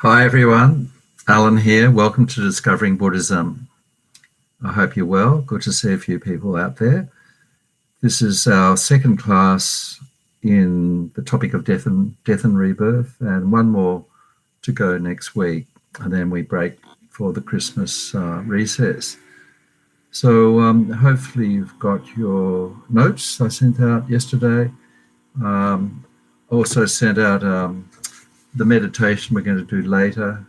Hi everyone, Alan here. Welcome to Discovering Buddhism. I hope you're well. Good to see a few people out there. This is our second class in the topic of death and rebirth, and one more to go next week, and then we break for the Christmas recess. So hopefully you've got your notes I sent out yesterday. Also sent out the meditation we're going to do later.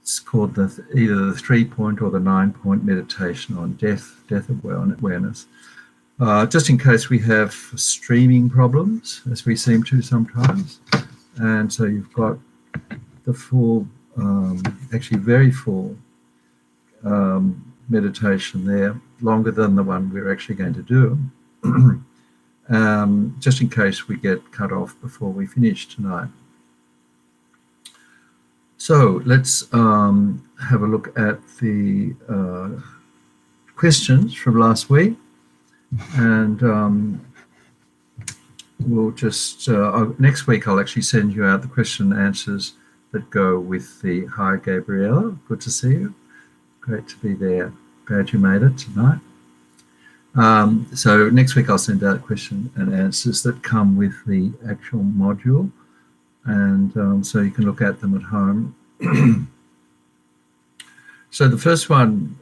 It's called either the 3-point or the 9-point meditation on death awareness. Just in case we have streaming problems, as we seem to sometimes. And so you've got the full, actually very full meditation there, longer than the one we're actually going to do. Just in case we get cut off before we finish tonight. So let's have a look at the questions from last week, and we'll just next week I'll actually send you out the question and answers that go with the Hi Gabriella. Good to see you. Great to be there. Glad you made it tonight. So next week I'll send out question and answers that come with the actual module. And so you can look at them at home. So the first one,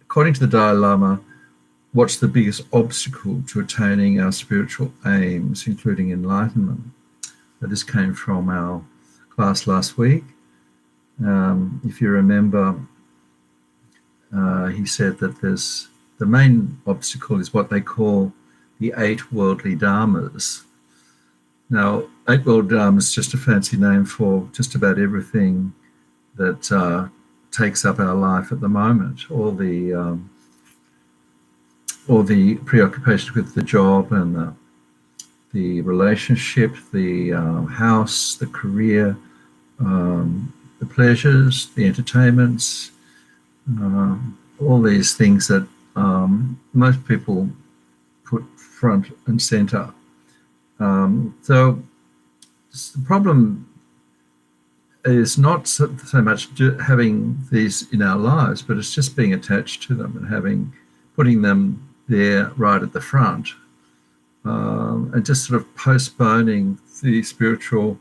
according to the Dalai Lama, what's the biggest obstacle to attaining our spiritual aims, including enlightenment? So this came from our class last week. If you remember, he said that the main obstacle is what they call the 8 worldly dharmas. Now, 8 world dharma is just a fancy name for just about everything that takes up our life at the moment. All the preoccupations with the job and the relationship, the house, the career, the pleasures, the entertainments, all these things that most people put front and center. So the problem is not so much having these in our lives, but it's just being attached to them and putting them there right at the front, and just sort of postponing the spiritual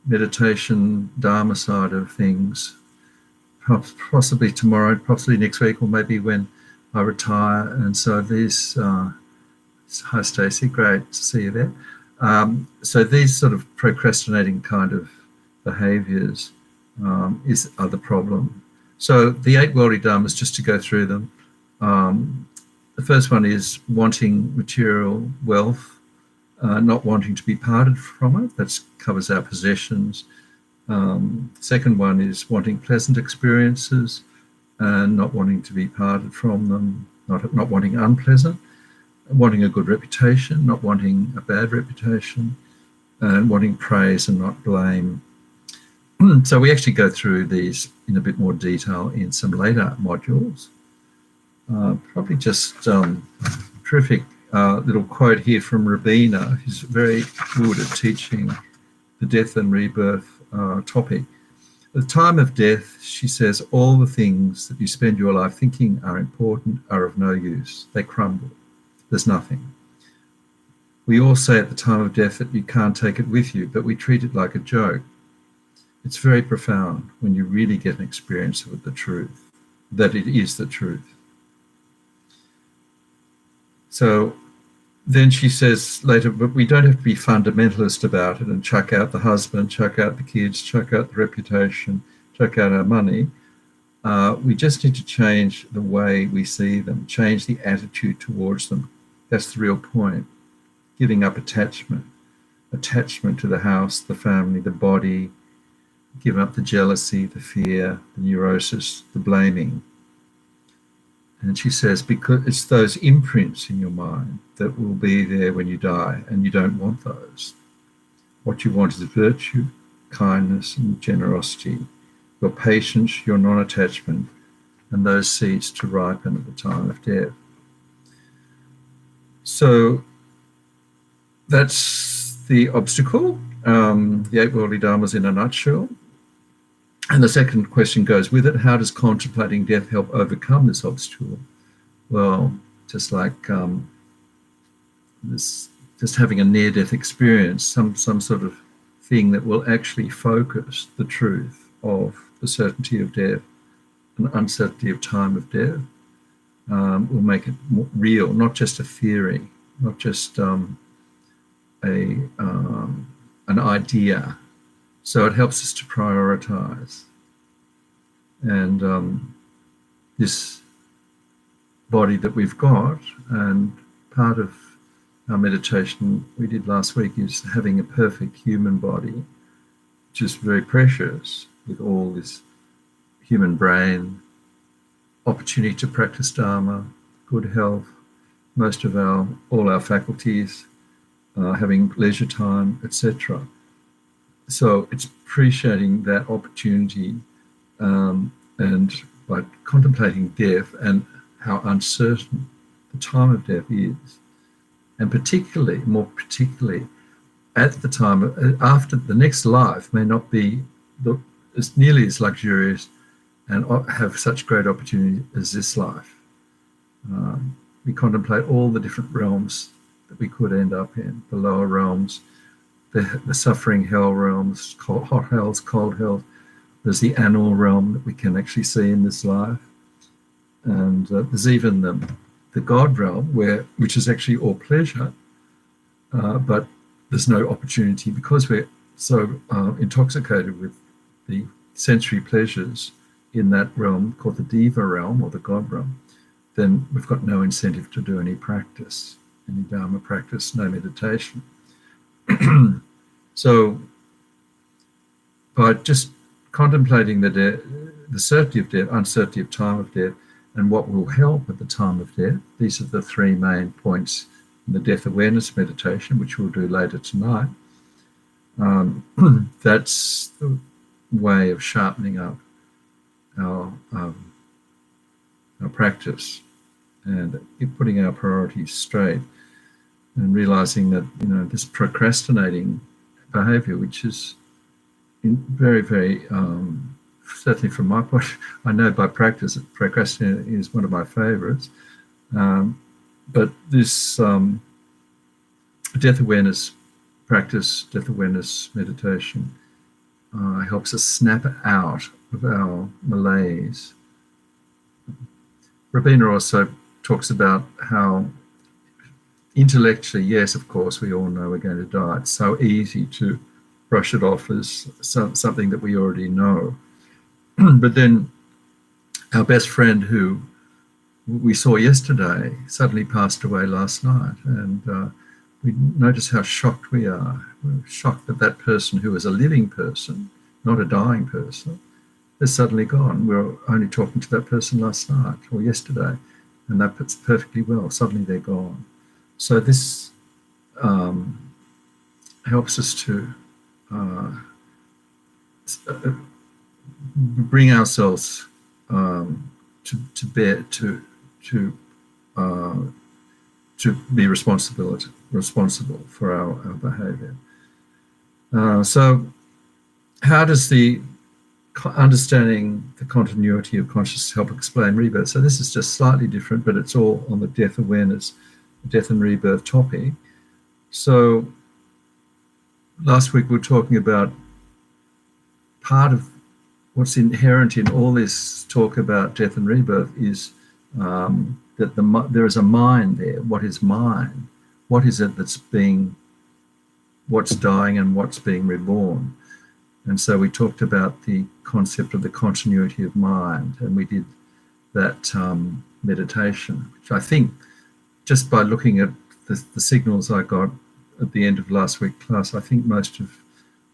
meditation dharma side of things, possibly tomorrow, possibly next week, or maybe when I retire. And so these, hi Stacey, great to see you there. So these sort of procrastinating kind of behaviors are the problem. So the 8 worldly dharmas, just to go through them. The first one is wanting material wealth, not wanting to be parted from it. That covers our possessions. Second one is wanting pleasant experiences and not wanting to be parted from them, not wanting unpleasant. Wanting a good reputation, not wanting a bad reputation, and wanting praise and not blame. So we actually go through these in a bit more detail in some later modules. Probably just terrific little quote here from Rabina, who's very good at teaching the death and rebirth topic. At the time of death, she says, all the things that you spend your life thinking are important are of no use. They crumble. There's nothing. We all say at the time of death that you can't take it with you, but we treat it like a joke. It's very profound when you really get an experience of the truth, that it is the truth. So then she says later, but we don't have to be fundamentalist about it and chuck out the husband, chuck out the kids, chuck out the reputation, chuck out our money. We just need to change the way we see them, change the attitude towards them. That's the real point. Giving up attachment to the house, the family, the body, give up the jealousy, the fear, the neurosis, the blaming. And she says, because it's those imprints in your mind that will be there when you die, and you don't want those. What you want is virtue, kindness, and generosity, your patience, your non-attachment, and those seeds to ripen at the time of death. So that's the obstacle, the 8 worldly dharmas in a nutshell. And the second question goes with it: how does contemplating death help overcome this obstacle? Well, just like this, just having a near-death experience, some sort of thing that will actually focus the truth of the certainty of death and uncertainty of time of death, will make it more real, not just a theory, not just an idea. So it helps us to prioritize. And this body that we've got, and part of our meditation we did last week is having a perfect human body, which is very precious, with all this human brain, opportunity to practice Dharma, good health, most of all our faculties, having leisure time, etc. So it's appreciating that opportunity, and by contemplating death and how uncertain the time of death is, and more particularly, at the time after the next life may not be as nearly as luxurious and have such great opportunity as this life. We contemplate all the different realms that we could end up in, the lower realms, the suffering hell realms, hot hells, cold hells. There's the animal realm that we can actually see in this life. And there's even the God realm, which is actually all pleasure, but there's no opportunity because we're so intoxicated with the sensory pleasures in that realm called the Deva realm or the God realm. Then we've got no incentive to do any practice, any Dharma practice, no meditation. So by just contemplating the certainty of death, uncertainty of time of death, and what will help at the time of death, these are the three main points in the death awareness meditation, which we'll do later tonight. That's the way of sharpening up our practice and putting our priorities straight, and realizing that this procrastinating behavior, which is very, very certainly from my point, I know by practice that procrastinating is one of my favorites, but this death awareness practice, death awareness meditation, helps us snap out of our malaise. Rabina also talks about how intellectually, yes, of course, we all know we're going to die. It's so easy to brush it off as something that we already know. But then our best friend, who we saw yesterday, suddenly passed away last night, and we notice how shocked we are. We're shocked that that person, who is a living person, not a dying person, is suddenly gone. We were only talking to that person last night or yesterday, and that's perfectly well. Suddenly they're gone. So this helps us to bring ourselves to bear to be responsible for our behavior. So how does the understanding the continuity of consciousness help explain rebirth? So this is just slightly different, but it's all on the death awareness, death and rebirth topic. So last week we were talking about part of what's inherent in all this talk about death and rebirth is that there is a mind there. What is mind? What is it what's dying and what's being reborn? And so we talked about the concept of the continuity of mind, and we did that meditation, which I think, just by looking at the signals I got at the end of last week's class, I think most of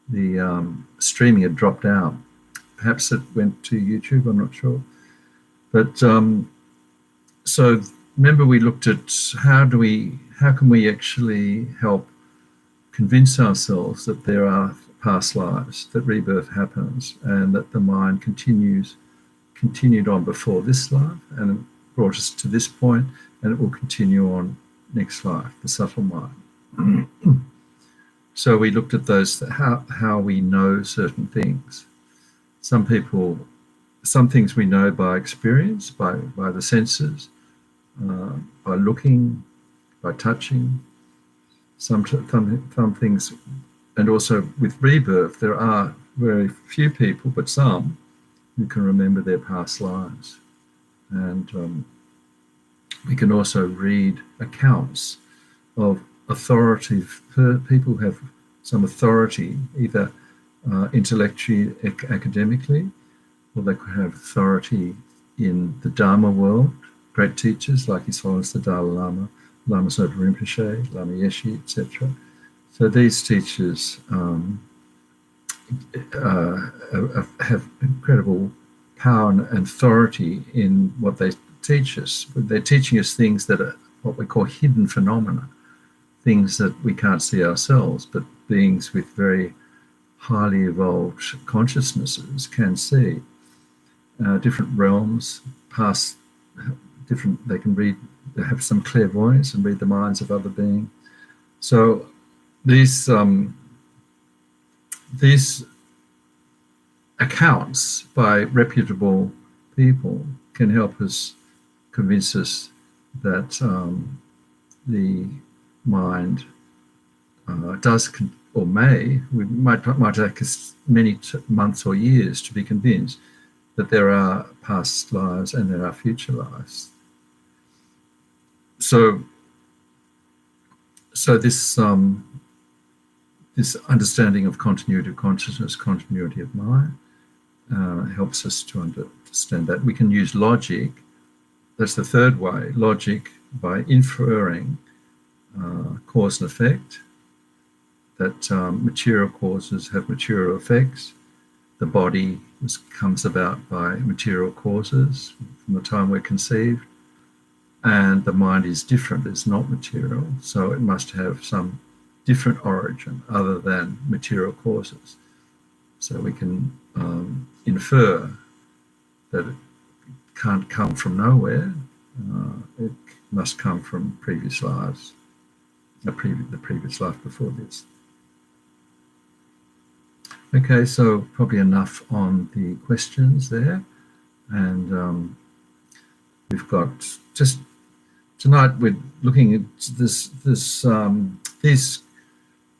the streaming had dropped out. Perhaps it went to YouTube, I'm not sure. But so remember, we looked at how can we actually help convince ourselves that there are past lives, that rebirth happens, and that the mind continued on before this life, and it brought us to this point, and it will continue on next life, the subtle mind. So we looked at those, how we know certain things. Some people, some things we know by experience, by the senses, by looking, by touching. Some things, and also with rebirth, there are very few people, but some, who can remember their past lives. And we can also read accounts of authoritative people who have some authority, either intellectually, academically, or they could have authority in the Dharma world, great teachers like His Holiness the Dalai Lama, Lama Zopa Rinpoche, Lama Yeshe, etc. So these teachers have incredible power and authority in what they teach us. They're teaching us things that are what we call hidden phenomena, things that we can't see ourselves, but beings with very highly evolved consciousnesses can see. Different realms, past different, they can read, they have some clairvoyance and read the minds of other beings. So these accounts by reputable people can help us, convince us that the mind does or may, we might take us many months or years to be convinced that there are past lives and there are future lives. So this this understanding of continuity of consciousness, continuity of mind, helps us to understand that. We can use logic. That's the third way. Logic, by inferring cause and effect, that material causes have material effects. The body comes about by material causes from the time we're conceived, and the mind is different, it's not material, so it must have some different origin other than material causes. So we can infer that it can't come from nowhere, it must come from previous lives, the previous life before this. Okay, so probably enough on the questions there, and we've got just tonight we're looking at these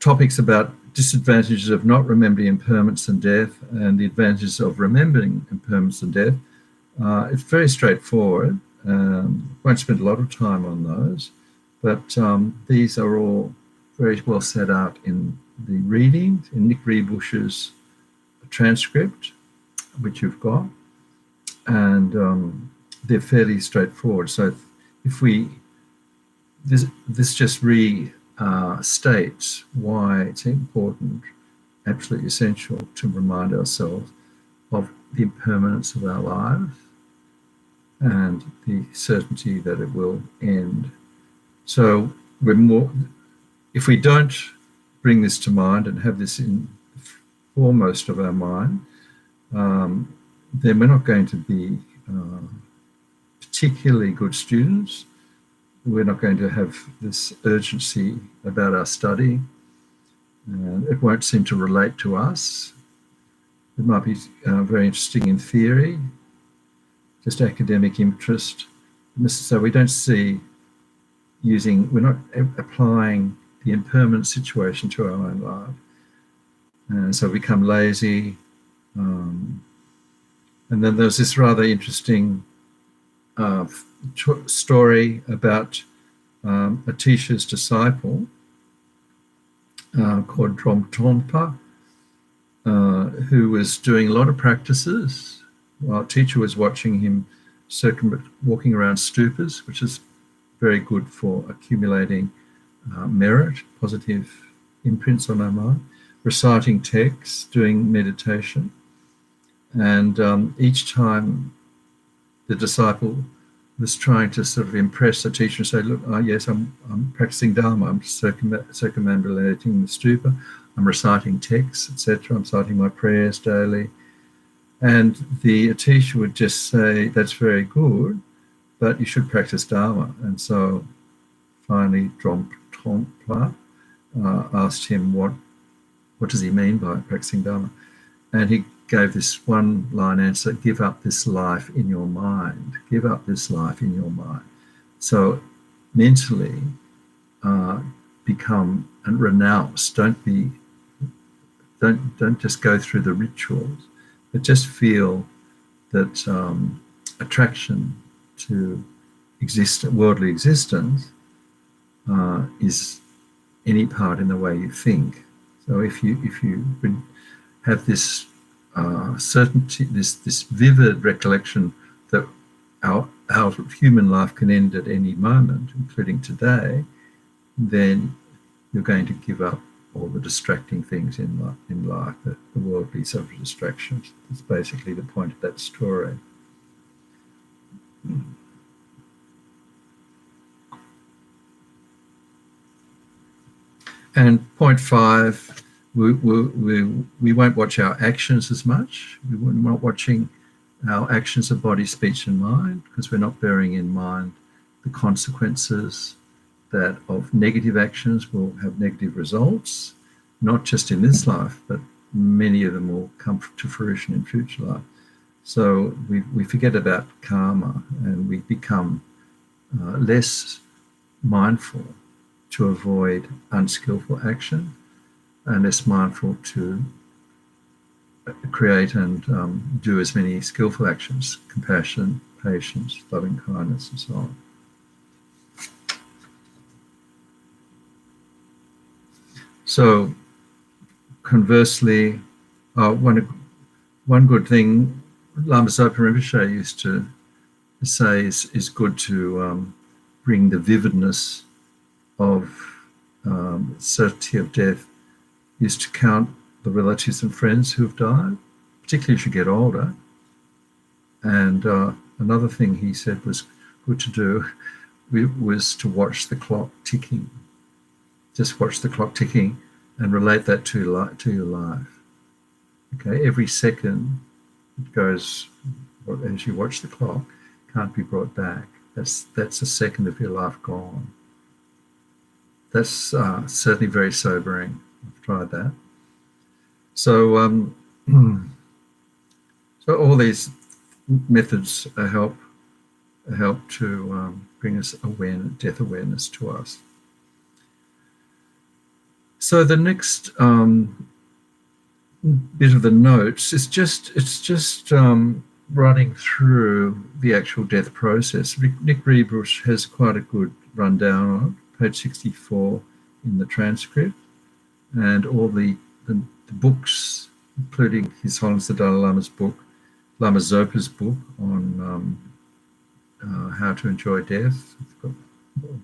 topics about disadvantages of not remembering impermanence and death, and the advantages of remembering impermanence and death. It's very straightforward. Won't spend a lot of time on those, but these are all very well set out in the reading, in Nick Rebush's transcript, which you've got, and they're fairly straightforward. So if we, this just states why it's important, absolutely essential, to remind ourselves of the impermanence of our lives and the certainty that it will end. So we're more, if we don't bring this to mind and have this in the foremost of our mind, then we're not going to be particularly good students. We're not going to have this urgency about our study, and it won't seem to relate to us. It might be very interesting in theory, just academic interest. So we don't see we're not applying the impermanent situation to our own life. And so we become lazy. And then there's this rather interesting story about Atisha's disciple called Trompa, who was doing a lot of practices while Teacher was watching him walking around stupas, which is very good for accumulating merit, positive imprints on our mind, reciting texts, doing meditation. And each time the disciple was trying to sort of impress the teacher and say, look, yes, I'm practicing Dharma, I'm circumambulating the stupa, I'm reciting texts, etc., I'm citing my prayers daily. And the teacher would just say, that's very good, but you should practice Dharma. And so finally Trompa asked him what does he mean by practicing Dharma? And he gave this one line answer: give up this life in your mind. Give up this life in your mind. So mentally become and renounce. Don't just go through the rituals, but just feel that attraction to worldly existence is any part in the way you think. So if you have this certainty, this vivid recollection that our human life can end at any moment, including today, then you're going to give up all the distracting things in life, the worldly sort of distractions. That's basically the point of that story. And point 5, we won't watch our actions as much. We're not watching our actions of body, speech, and mind, because we're not bearing in mind the consequences that of negative actions will have negative results, not just in this life, but many of them will come to fruition in future life. So we forget about karma, and we become less mindful to avoid unskillful action, and less mindful to create and do as many skillful actions: compassion, patience, loving kindness, and so on. So conversely, one good thing Lama Zopa Rinpoche used to say is good to bring the vividness of certainty of death, is to count the relatives and friends who have died, particularly as you get older. And another thing he said was good to do was to watch the clock ticking. Just watch the clock ticking and relate that to your life. Okay, every second it goes, as you watch the clock, can't be brought back. That's a second of your life gone. That's certainly very sobering. I've tried that. So, so all these methods help to bring us death awareness to us. So the next bit of the notes is just running through the actual death process. Nick Rebrush has quite a good rundown on it, page 64 in the transcript, and all the books, including His Holiness the Dalai Lama's book, Lama Zopa's book on how to enjoy death. I've got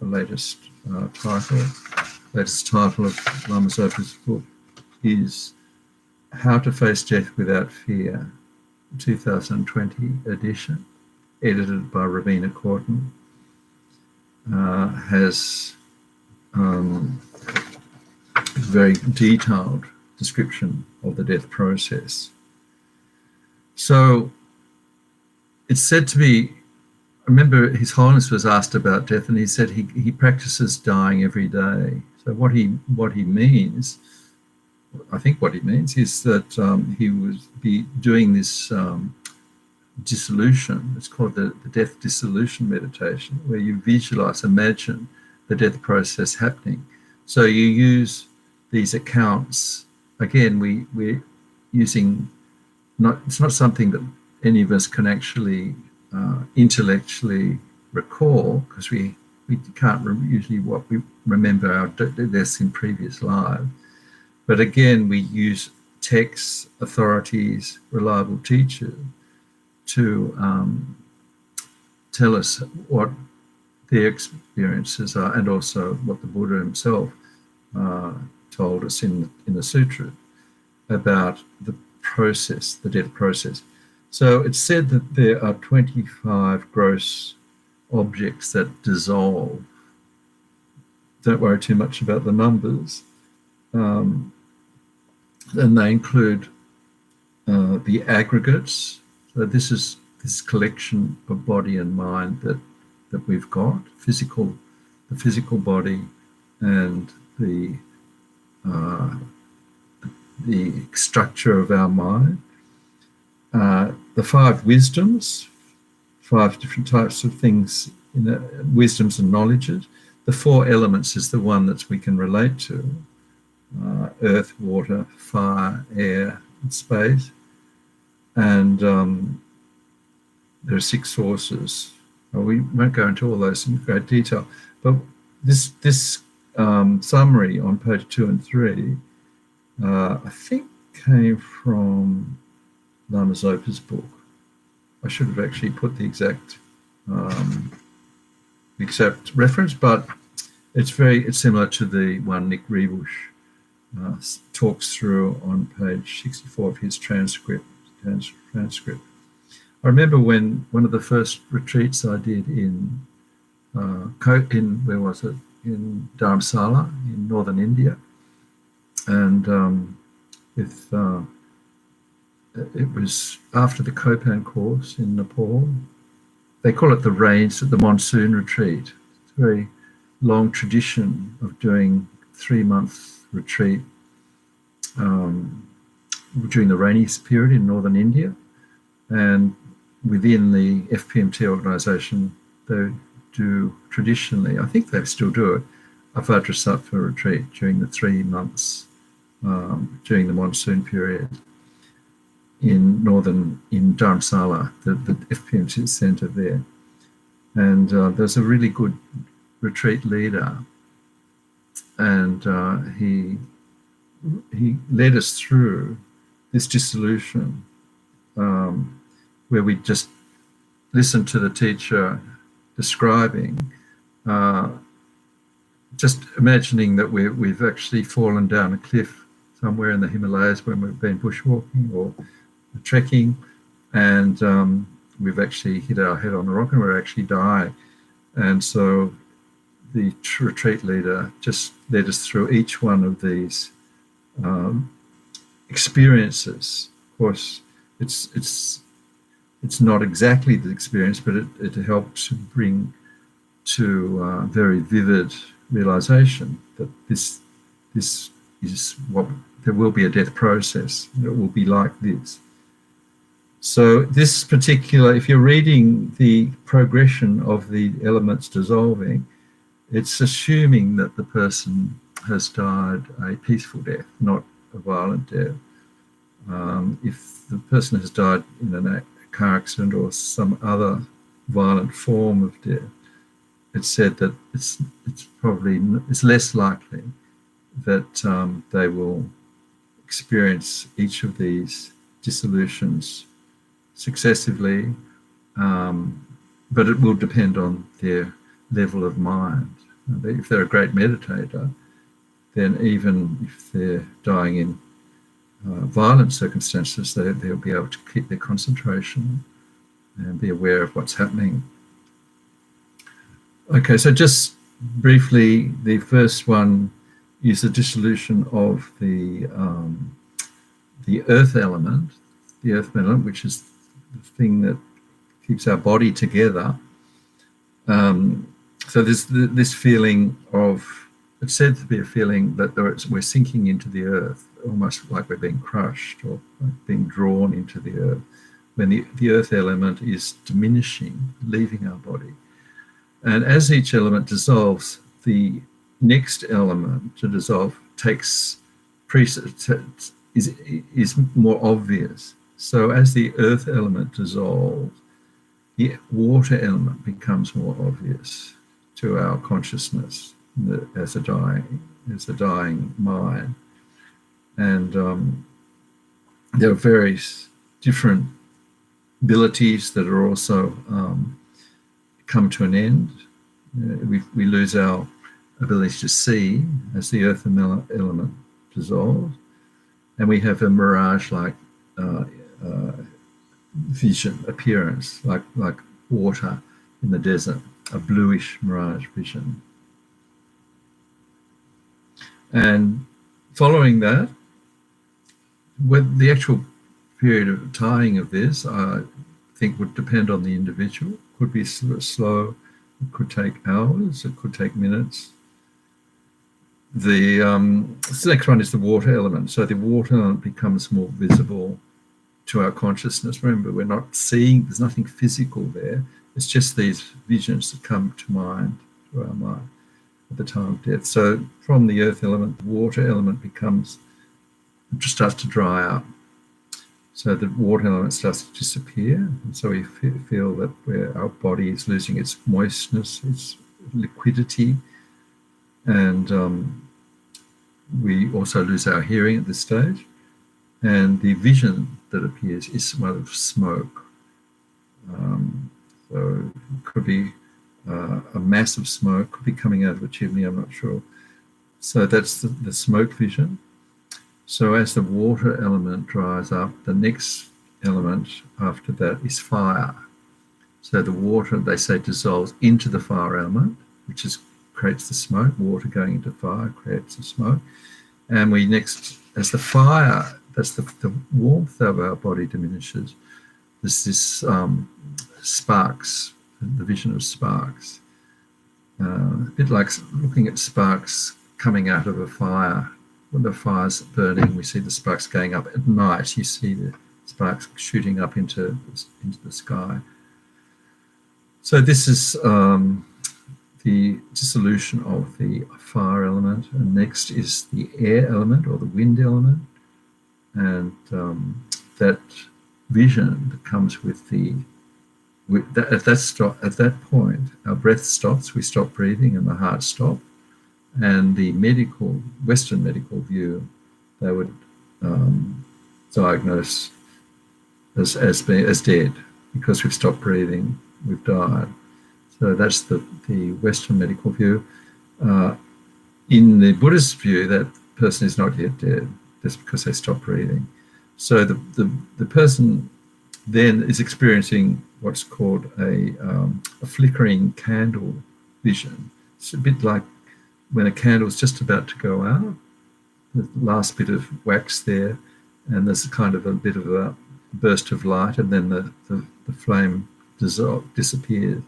the latest title of Lama Zopa's book is How to Face Death Without Fear, 2020 edition, edited by Ravina Korten. Has a very detailed description of the death process. So it's said to be, I remember His Holiness was asked about death, and he said he practices dying every day. So what he means, I think what he means is that he would be doing this dissolution. It's called the death dissolution meditation, where you visualize, imagine the death process happening. So you use these accounts. Again, we're using, it's not something that any of us can actually intellectually recall, because we can't usually remember our deaths in previous lives. But again, we use texts, authorities, reliable teachers to tell us what their experiences are, and also what the Buddha himself told us in the sutra about the process, the death process. So it's said that there are 25 gross objects that dissolve. Don't worry too much about the numbers. And they include the aggregates. So this is this collection of body and mind that we've got, the physical body, and the structure of our mind. the 5 wisdoms, 5 different types of things, wisdoms and knowledges. The 4 elements is the one that we can relate to: earth, water, fire, air, and space. And there are 6 sources. We won't go into all those in great detail, but this summary on page 2 and 3, I think came from Lama Zopa's book. I should have actually put the exact reference, but it's similar to the one Nick Rebush talks through on page 64 of his transcript. I remember when one of the first retreats I did in where was it? In Dharamsala in northern India, and it was after the Kopan course in Nepal. They call it the Monsoon retreat. It's a very long tradition of doing 3-month retreat during the rainy period in northern India, and within the FPMT organisation, they do traditionally, I think they still do it, a Vajrasattva retreat during the 3 months during the monsoon period in Dharamsala, the FPMT centre there. And there's a really good retreat leader, and he led us through this dissolution, where we just listened to the teacher describing, just imagining that we've actually fallen down a cliff somewhere in the Himalayas when we've been bushwalking or trekking, and we've actually hit our head on the rock and we're actually dying. And so the retreat leader just led us through each one of these experiences. Of course, it's not exactly the experience, but it helped to bring to very vivid realization that this is what there will be a death process. It will be like this. So this particular, if you're reading the progression of the elements dissolving, it's assuming that the person has died a peaceful death, not a violent death. If the person has died in a car accident or some other violent form of death, it's said that it's less likely that they will experience each of these dissolutions successively, but it will depend on their level of mind. If they're a great meditator, then even if they're dying in violent circumstances, they'll be able to keep their concentration and be aware of what's happening. Okay, so just briefly, the first one is the dissolution of the earth element, which is the thing that keeps our body together. So there's this feeling of, it's said to be a feeling that we're sinking into the earth, almost like we're being crushed or like being drawn into the earth, when the earth element is diminishing, leaving our body. And as each element dissolves, the next element to dissolve is more obvious. So as the earth element dissolves, the water element becomes more obvious to our consciousness as a dying mind. And there are various different abilities that are also come to an end. We lose our ability to see as the earth element dissolves, and we have a mirage-like vision appearance, like water in the desert, a bluish mirage vision. And following that, with the actual period of timing of this, I think would depend on the individual. Could be slow, it could take hours, it could take minutes. The next one is the water element. So the water element becomes more visible to our consciousness. Remember, we're not seeing, there's nothing physical there. It's just these visions that come to mind, to our mind at the time of death. So from the earth element, the water element just starts to dry up. So the water element starts to disappear. And so we feel that our body is losing its moistness, its liquidity. And we also lose our hearing at this stage. And the vision that appears is one of smoke. So it could be a mass of smoke, could be coming out of a chimney, I'm not sure. So that's the smoke vision. So as the water element dries up, the next element after that is fire. So the water, they say, dissolves into the fire element, which creates the smoke. Water going into fire creates the smoke. And we next, as the fire, that's the warmth of our body diminishes. There's this sparks, the vision of sparks. A bit like looking at sparks coming out of a fire. When the fire's burning, we see the sparks going up. At night, you see the sparks shooting up into the sky. So this is the dissolution of the fire element, and next is the air element or the wind element, and that vision that comes at that point, our breath stops, we stop breathing, and the heart stops. And the Western medical view, they would diagnose as dead because we've stopped breathing, we've died. So that's the Western medical view. In the Buddhist view, that person is not yet dead just because they stop breathing. So the person then is experiencing what's called a flickering candle vision. It's a bit like when a candle is just about to go out, the last bit of wax there, and there's kind of a bit of a burst of light, and then the flame disappears.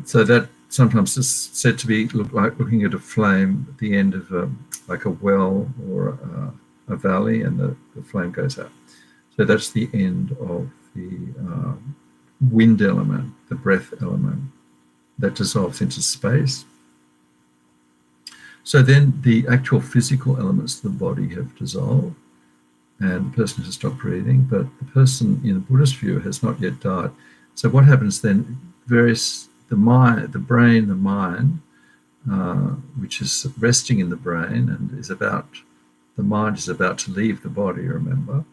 So that sometimes is said to be like looking at a flame at the end of like a well or a valley, and the flame goes out. So that's the end of the wind element, the breath element, that dissolves into space. So then the actual physical elements of the body have dissolved and the person has stopped breathing, but the person in the Buddhist view has not yet died. So what happens then, the brain, the mind, which is resting in the brain and the mind is about to leave the body, remember?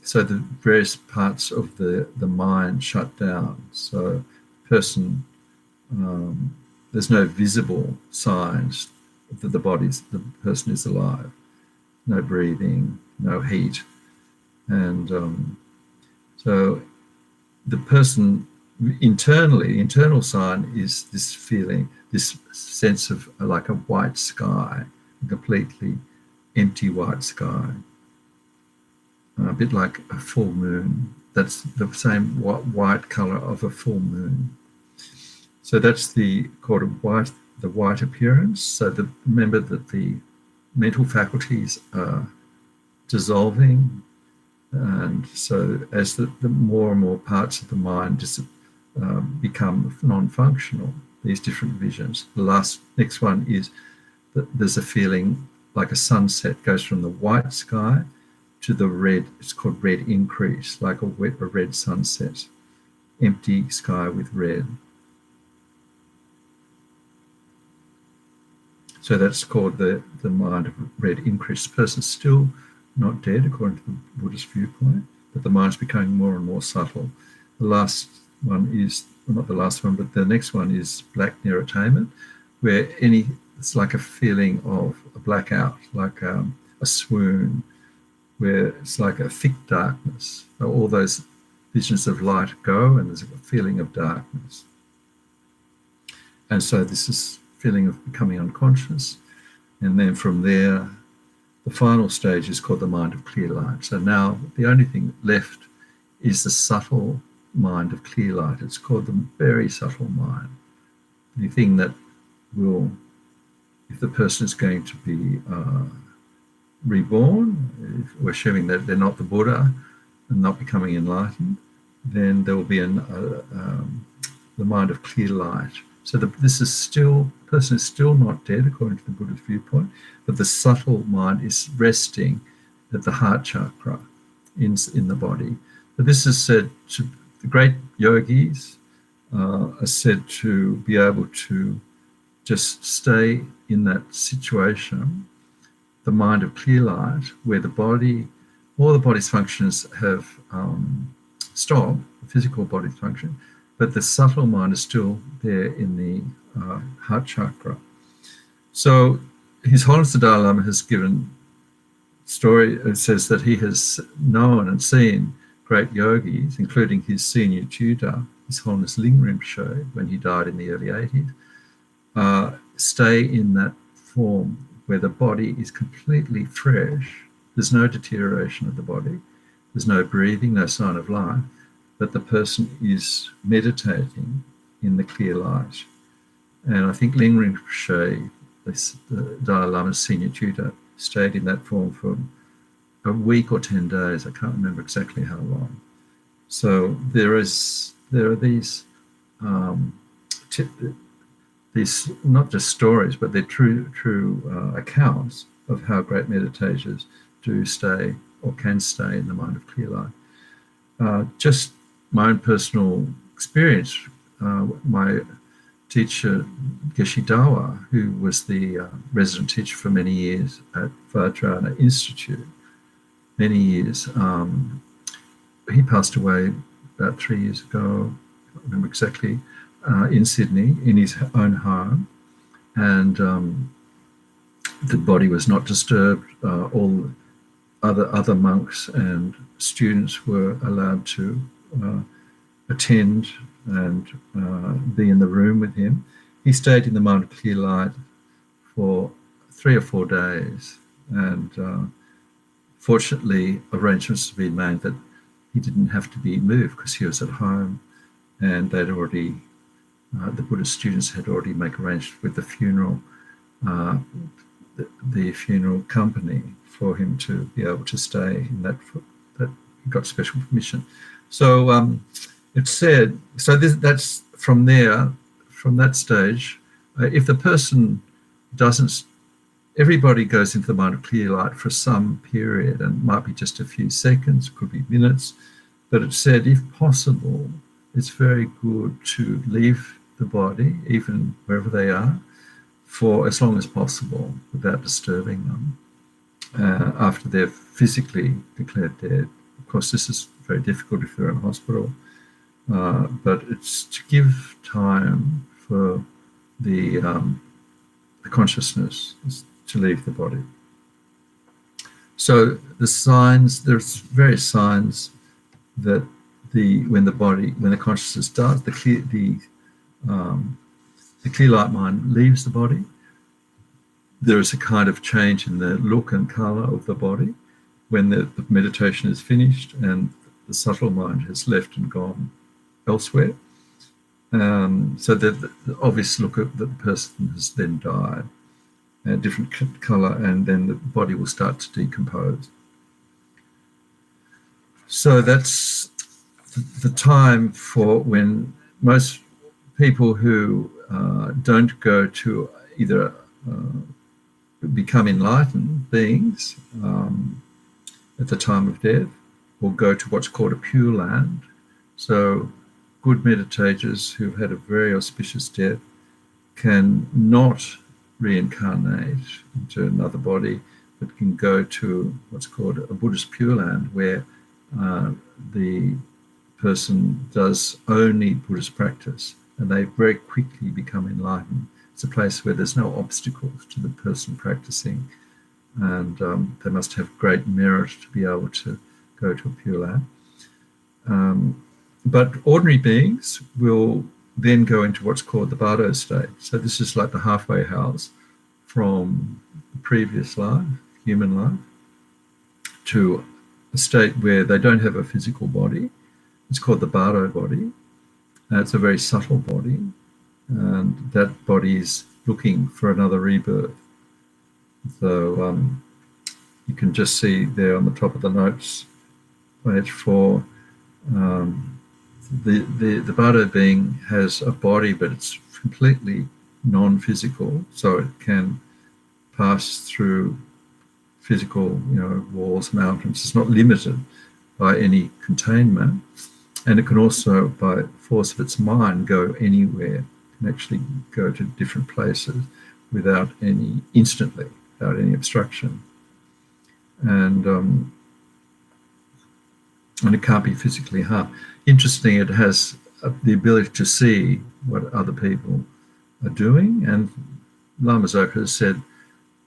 So the various parts of the mind shut down. So person, there's no visible signs that the person is alive. No breathing, no heat. And so the person internal sign is this feeling, this sense of like a white sky, a completely empty white sky. A bit like a full moon. That's the same white color of a full moon. So that's called the white appearance. So remember that the mental faculties are dissolving, and so as the more and more parts of the mind become non-functional, these different visions. The next one is that there's a feeling like a sunset goes from the white sky to the red. It's called red increase, like a red sunset, empty sky with red. So that's called the mind of red increase. The person's still not dead according to the Buddhist viewpoint, but the mind's becoming more and more subtle. The last one is, well, not the last one, but the next one is black near attainment, where it's like a feeling of a blackout, like a swoon, where it's like a thick darkness. All those visions of light go, and there's a feeling of darkness. And so this is feeling of becoming unconscious. And then from there, the final stage is called the mind of clear light. So now the only thing left is the subtle mind of clear light. It's called the very subtle mind. The thing that will, if the person is going to be reborn, if we're assuming that they're not the Buddha and not becoming enlightened, then there will be the mind of clear light. So this is still, the person is still not dead according to the Buddhist viewpoint, but the subtle mind is resting at the heart chakra in the body. But this is said to the great yogis are said to be able to just stay in that situation, the mind of clear light, where the body, all the body's functions have stopped, the physical body's function, but the subtle mind is still there in the heart chakra. So His Holiness the Dalai Lama has given story. It says that he has known and seen great yogis, including his senior tutor, His Holiness Ling Rinpoche, when he died in the early 80s, stay in that form where the body is completely fresh. There's no deterioration of the body. There's no breathing, no sign of life, but the person is meditating in the clear light. And I think Ling Rinpoche, the Dalai Lama's senior tutor, stayed in that form for a week or 10 days. I can't remember exactly how long. So there are these not just stories, but they're true accounts of how great meditators do stay or can stay in the mind of clear light. Just my own personal experience, my teacher, Geshe Dawa, who was the resident teacher for many years at Vajrayana Institute, many years, he passed away about 3 years ago, I can't remember exactly, in Sydney, in his own home, and the body was not disturbed. All other monks and students were allowed to attend and be in the room with him. He stayed in the mind of clear light for 3 or 4 days, and fortunately arrangements have been made that he didn't have to be moved because he was at home, and they'd already the Buddhist students had already made arrangements with the funeral, the funeral company, for him to be able to stay in that he got special permission. So it's said, so that's from there, from that stage, if the person doesn't, everybody goes into the mind of clear light for some period, and it might be just a few seconds, could be minutes, but it's said if possible, it's very good to leave the body, even wherever they are, for as long as possible without disturbing them after they're physically declared dead. Of course, this is very difficult if they're in hospital, but it's to give time for the consciousness to leave the body. So the signs, there's various signs that when the consciousness does, the clear light mind leaves the body, there is a kind of change in the look and color of the body when the meditation is finished and the subtle mind has left and gone elsewhere. So the obvious look of the person has then died, a different color, and then the body will start to decompose. So that's the time for when most people who don't go to either become enlightened beings at the time of death, or go to what's called a Pure Land. So good meditators who've had a very auspicious death can not reincarnate into another body, but can go to what's called a Buddhist Pure Land, where the person does only Buddhist practice, and they very quickly become enlightened. It's a place where there's no obstacles to the person practicing, and they must have great merit to be able to go to a Pure Land. But ordinary beings will then go into what's called the Bardo State. So this is like the halfway house from the previous life, human life, to a state where they don't have a physical body. It's called the Bardo body. It's a very subtle body, and that body is looking for another rebirth. So you can just see there on the top of the notes, page 4, the Bardo being has a body, but it's completely non-physical, so it can pass through physical, walls, mountains. It's not limited by any containment, and it can also, by force of its mind, go anywhere. It can actually go to different places instantly, without any obstruction. And it can't be physically harmed. Interesting, it has the ability to see what other people are doing, and Lama Zopa has said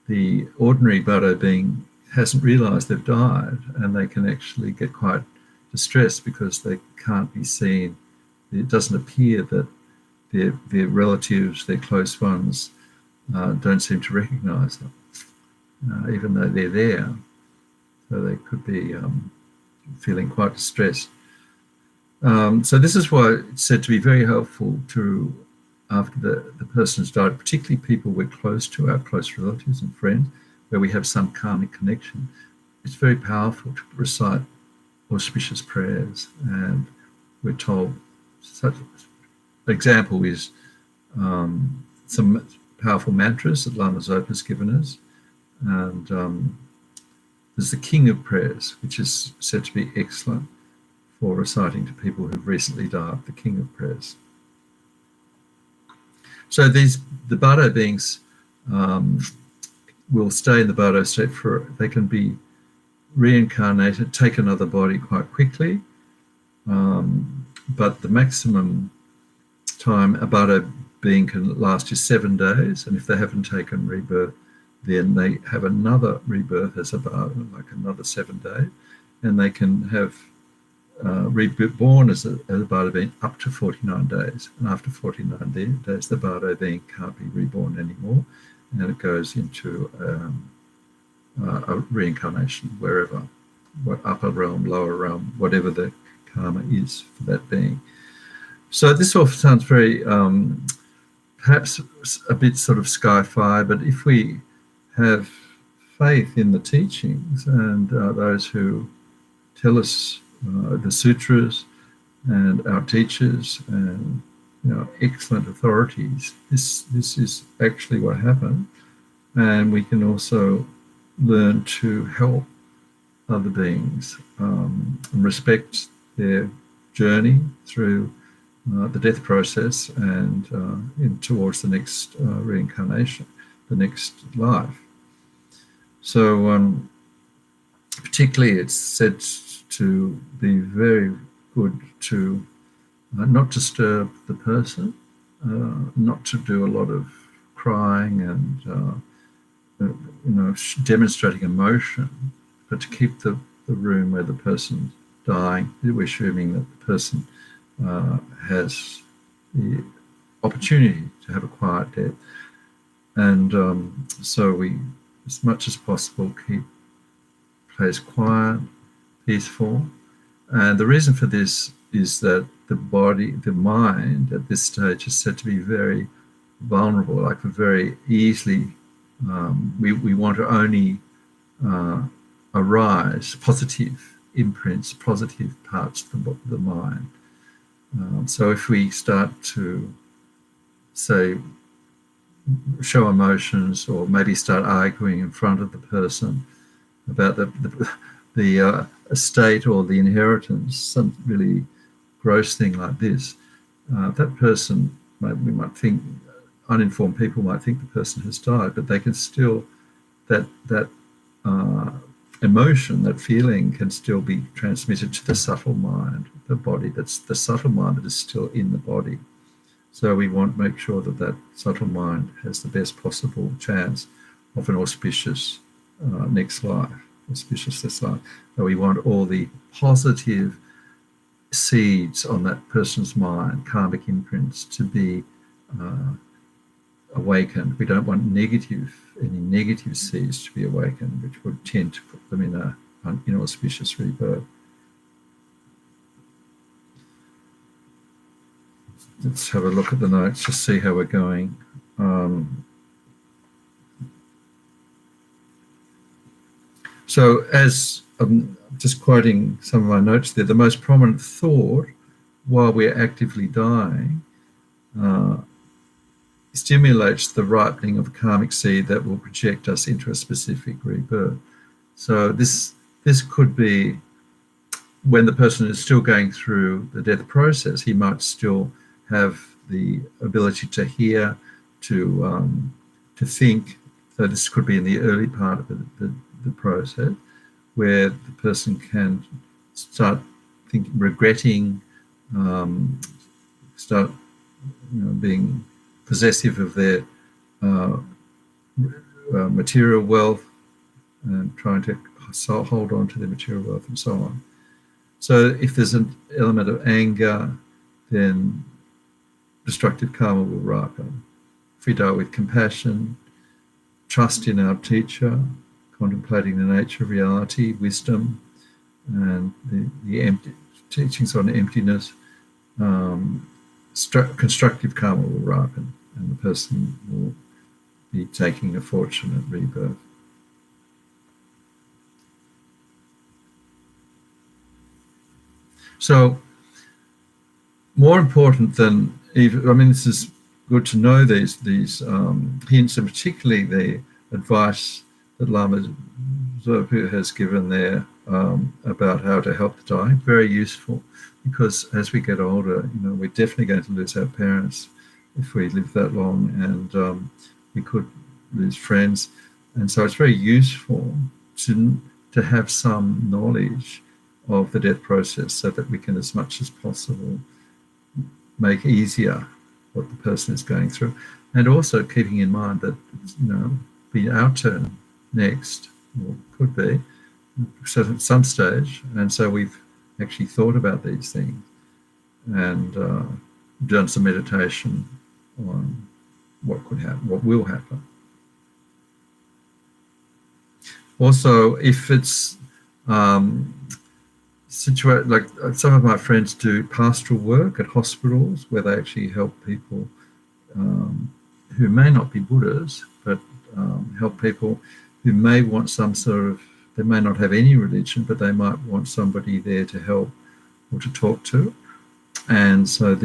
the ordinary Bardo being hasn't realised they've died, and they can actually get quite distressed because they can't be seen. It doesn't appear that their relatives, their close ones, don't seem to recognise them, even though they're there. So they could be feeling quite distressed. So this is why it's said to be very helpful to, after the person has died, particularly people we're close to, our close relatives and friends, where we have some karmic connection. It's very powerful to recite auspicious prayers. And we're told, such an example is some powerful mantras that Lama Zopa has given us. And there's the King of Prayers, which is said to be excellent for reciting to people who've recently died, the King of Prayers. So the Bardo beings will stay in the Bardo state they can be reincarnated, take another body quite quickly, but the maximum time a Bardo being can last is 7 days, and if they haven't taken rebirth, then they have another rebirth as a Bardo, like another 7 days, and they can have reborn as a Bardo being up to 49 days. And after 49 days, the Bardo being can't be reborn anymore, and it goes into a reincarnation wherever, upper realm, lower realm, whatever the karma is for that being. So this all sounds very, perhaps a bit sort of sci-fi, but if we have faith in the teachings and those who tell us the sutras and our teachers and excellent authorities, this is actually what happened, and we can also learn to help other beings and respect their journey through the death process and towards the next reincarnation, the next life. So particularly it's said to be very good to not disturb the person, not to do a lot of crying and demonstrating emotion, but to keep the room where the person's dying. We're assuming that the person has the opportunity to have a quiet death, and so we, as much as possible, keep place quiet, peaceful. And the reason for this is that the mind at this stage is said to be very vulnerable, like very easily. We want to only arise positive imprints, positive parts of the mind. So if we start to, say, show emotions, or maybe start arguing in front of the person about the estate or the inheritance, some really gross thing like this, that person, we might think, uninformed people might think the person has died, but they can still, that emotion, that feeling can still be transmitted to the subtle mind, the body. That's the subtle mind that is still in the body. So we want to make sure that subtle mind has the best possible chance of an auspicious next life, auspicious this life. So we want all the positive seeds on that person's mind, karmic imprints, to be awakened. We don't want any negative seeds to be awakened, which would tend to put them in an inauspicious rebirth. Let's have a look at the notes, just see how we're going. So as I'm just quoting some of my notes there, the most prominent thought while we're actively dying stimulates the ripening of a karmic seed that will project us into a specific rebirth. So this could be when the person is still going through the death process. He might still have the ability to hear, to think. So this could be in the early part of the process, where the person can start regretting, start being possessive of their material wealth and trying to hold on to their material wealth and so on. So if there's an element of anger, then destructive karma will ripen. If we die with compassion, trust in our teacher, contemplating the nature of reality, wisdom, and the empty teachings on emptiness, constructive karma will ripen, and the person will be taking a fortunate rebirth. So, more important than even, I mean, this is good to know these hints, and particularly the advice that Lama Zopa has given there about how to help the dying. Very useful, because as we get older, we're definitely going to lose our parents if we live that long, and we could lose friends, and so it's very useful to have some knowledge of the death process, so that we can, as much as possible, make easier what the person is going through, and also keeping in mind that be our turn next, or could be, so at some stage, and so we've actually thought about these things and done some meditation on what could happen, what will happen. Also, if it's like some of my friends do pastoral work at hospitals where they actually help people who may not be Buddhas, but help people who may want some sort of, they may not have any religion, but they might want somebody there to help or to talk to. And so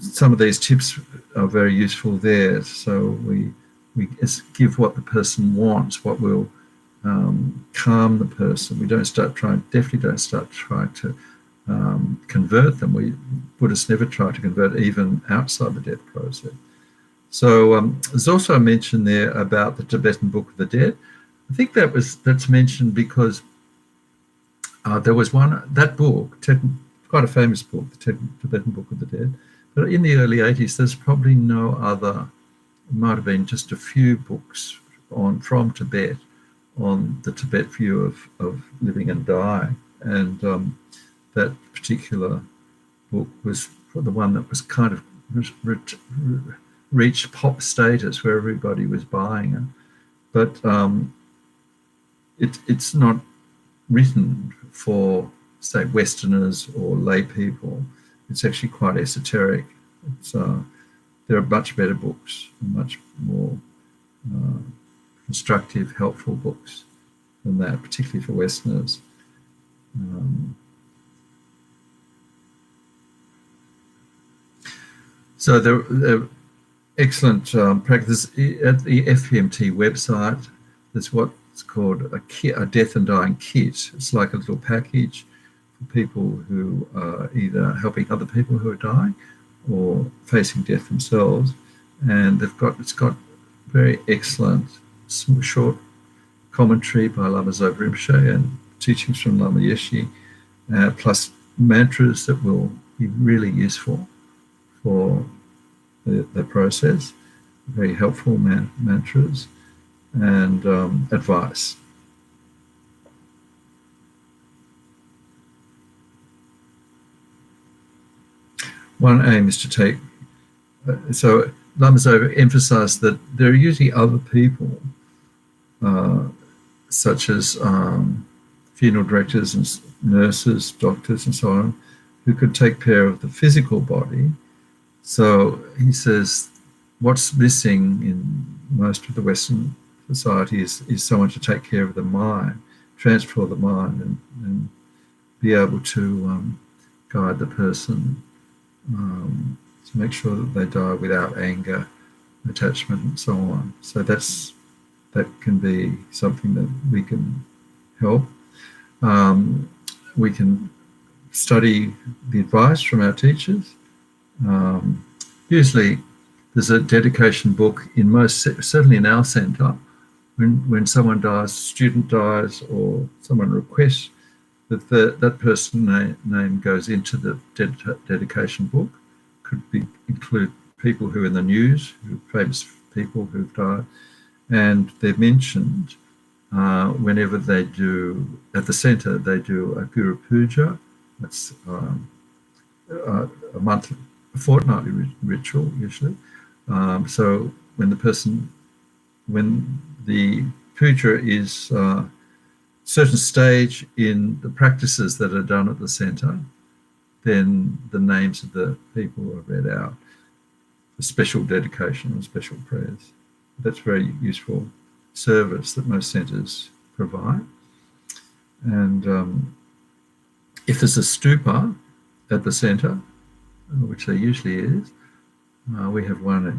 some of these tips are very useful there. So we give what the person wants, what will calm the person. We definitely don't start trying to convert them. Buddhists never try to convert, even outside the death process. So there's also a mention there about the Tibetan Book of the Dead. I think that's mentioned because there was that book, quite a famous book, the Tibetan Book of the Dead. But in the early 80s, there's probably no other. It might have been just a few books from Tibet on the Tibet view of living and dying, and that particular book was the one that was kind of reached pop status, where everybody was buying it. But it's not written for, say, Westerners or lay people. It's actually quite esoteric. There are much better books, much more constructive, helpful books than that, particularly for Westerners. So they're excellent practice. At the FPMT website, there's what's called a death and dying kit. It's like a little package for people who are either helping other people who are dying or facing death themselves. And it's got very excellent short commentary by Lama Zopa Rinpoche and teachings from Lama Yeshe, plus mantras that will be really useful for the process, very helpful mantras, and advice. One aim is to take, so Lama Zopa emphasized that there are usually other people, such as funeral directors and nurses, doctors, and so on, who could take care of the physical body. So he says, what's missing in most of the Western society is someone to take care of the mind, transfer the mind, and be able to guide the person to make sure that they die without anger, attachment, and so on. So that can be something that we can help. We can study the advice from our teachers. Usually there's a dedication book in certainly in our centre, when someone dies, a student dies, or someone requests that that person's name goes into the dedication book. Could include people who are in the news, famous people who've died, and they're mentioned whenever they do, at the centre, they do a Guru Puja. That's a fortnightly ritual usually. So when the puja is a certain stage in the practices that are done at the centre, then the names of the people are read out, a special dedication and special prayers. That's very useful service that most centres provide. And if there's a stupa at the centre, which there usually is, we have one at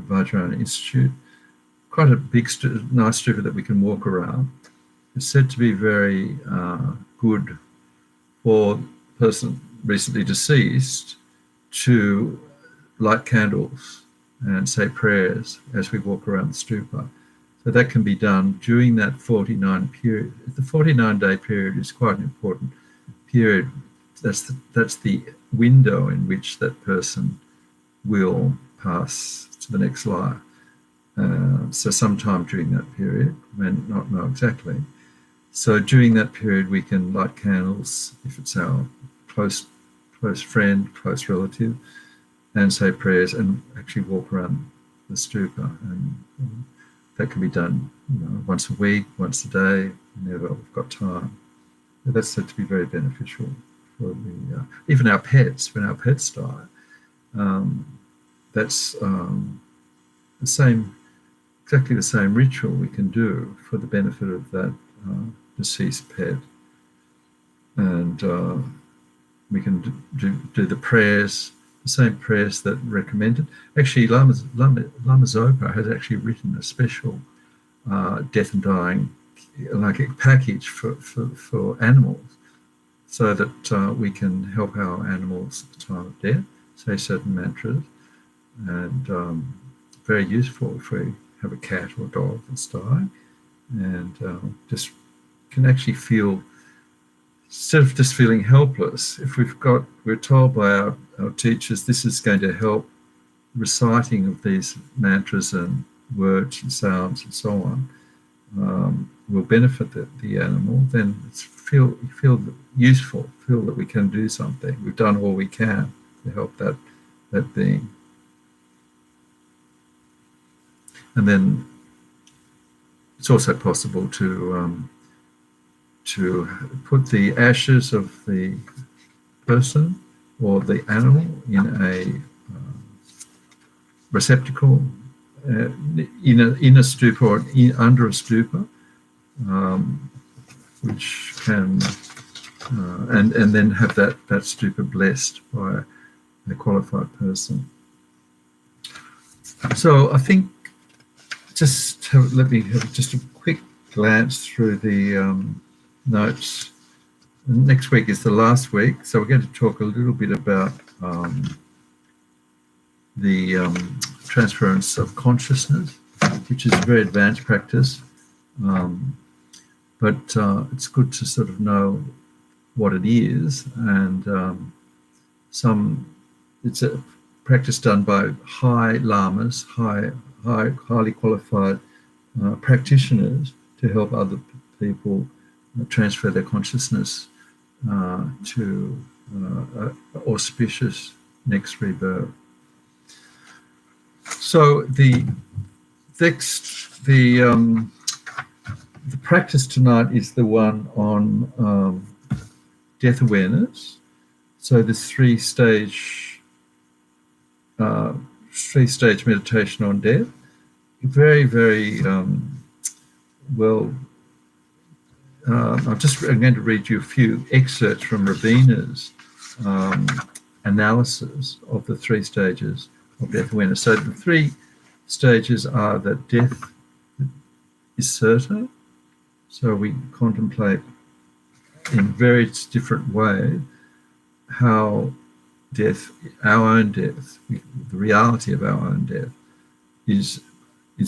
Vajrayana Institute, quite a big, nice stupa that we can walk around. It's said to be very good for the person recently deceased to light candles and say prayers as we walk around the stupa. So that can be done during that 49 period. The 49-day period is quite an important period. That's the window in which that person will pass to the next life. So sometime during that period, we may not know exactly. So during that period, we can light candles if it's our close friend, close relative, and say prayers and actually walk around the stupa. And that can be done, once a week, once a day, whenever we've got time. But that's said to be very beneficial for even our pets. When our pets die, that's exactly the same ritual we can do for the benefit of that deceased pet. And we can do the prayers, the same prayers that recommended. Actually, Lama Zopa has actually written a special death and dying, like a package for animals, so that we can help our animals at the time of death, say certain mantras, and very useful if we have a cat or a dog that's dying, and just can actually feel, instead of just feeling helpless, if we're told by our teachers this is going to help reciting of these mantras and words and sounds and so on, will benefit the animal, then feel useful, feel that we can do something. We've done all we can to help that being. And then it's also possible to put the ashes of the person or the animal in a receptacle in a stupa or under a stupa, which can and then have that stupa blessed by a qualified person. So I think let me have just a quick glance through the notes. Next week is the last week, so we're going to talk a little bit about the transference of consciousness, which is a very advanced practice, but it's good to sort of know what it is, and it's a practice done by high lamas, highly qualified practitioners to help other people transfer their consciousness to auspicious next rebirth. So the practice tonight is the one on death awareness. So this three-stage meditation on death. very, very well. I'm going to read you a few excerpts from Rabina's analysis of the 3 stages of death awareness. So the 3 stages are that death is certain. So we contemplate in various different ways how death, our own death, the reality of our own death, is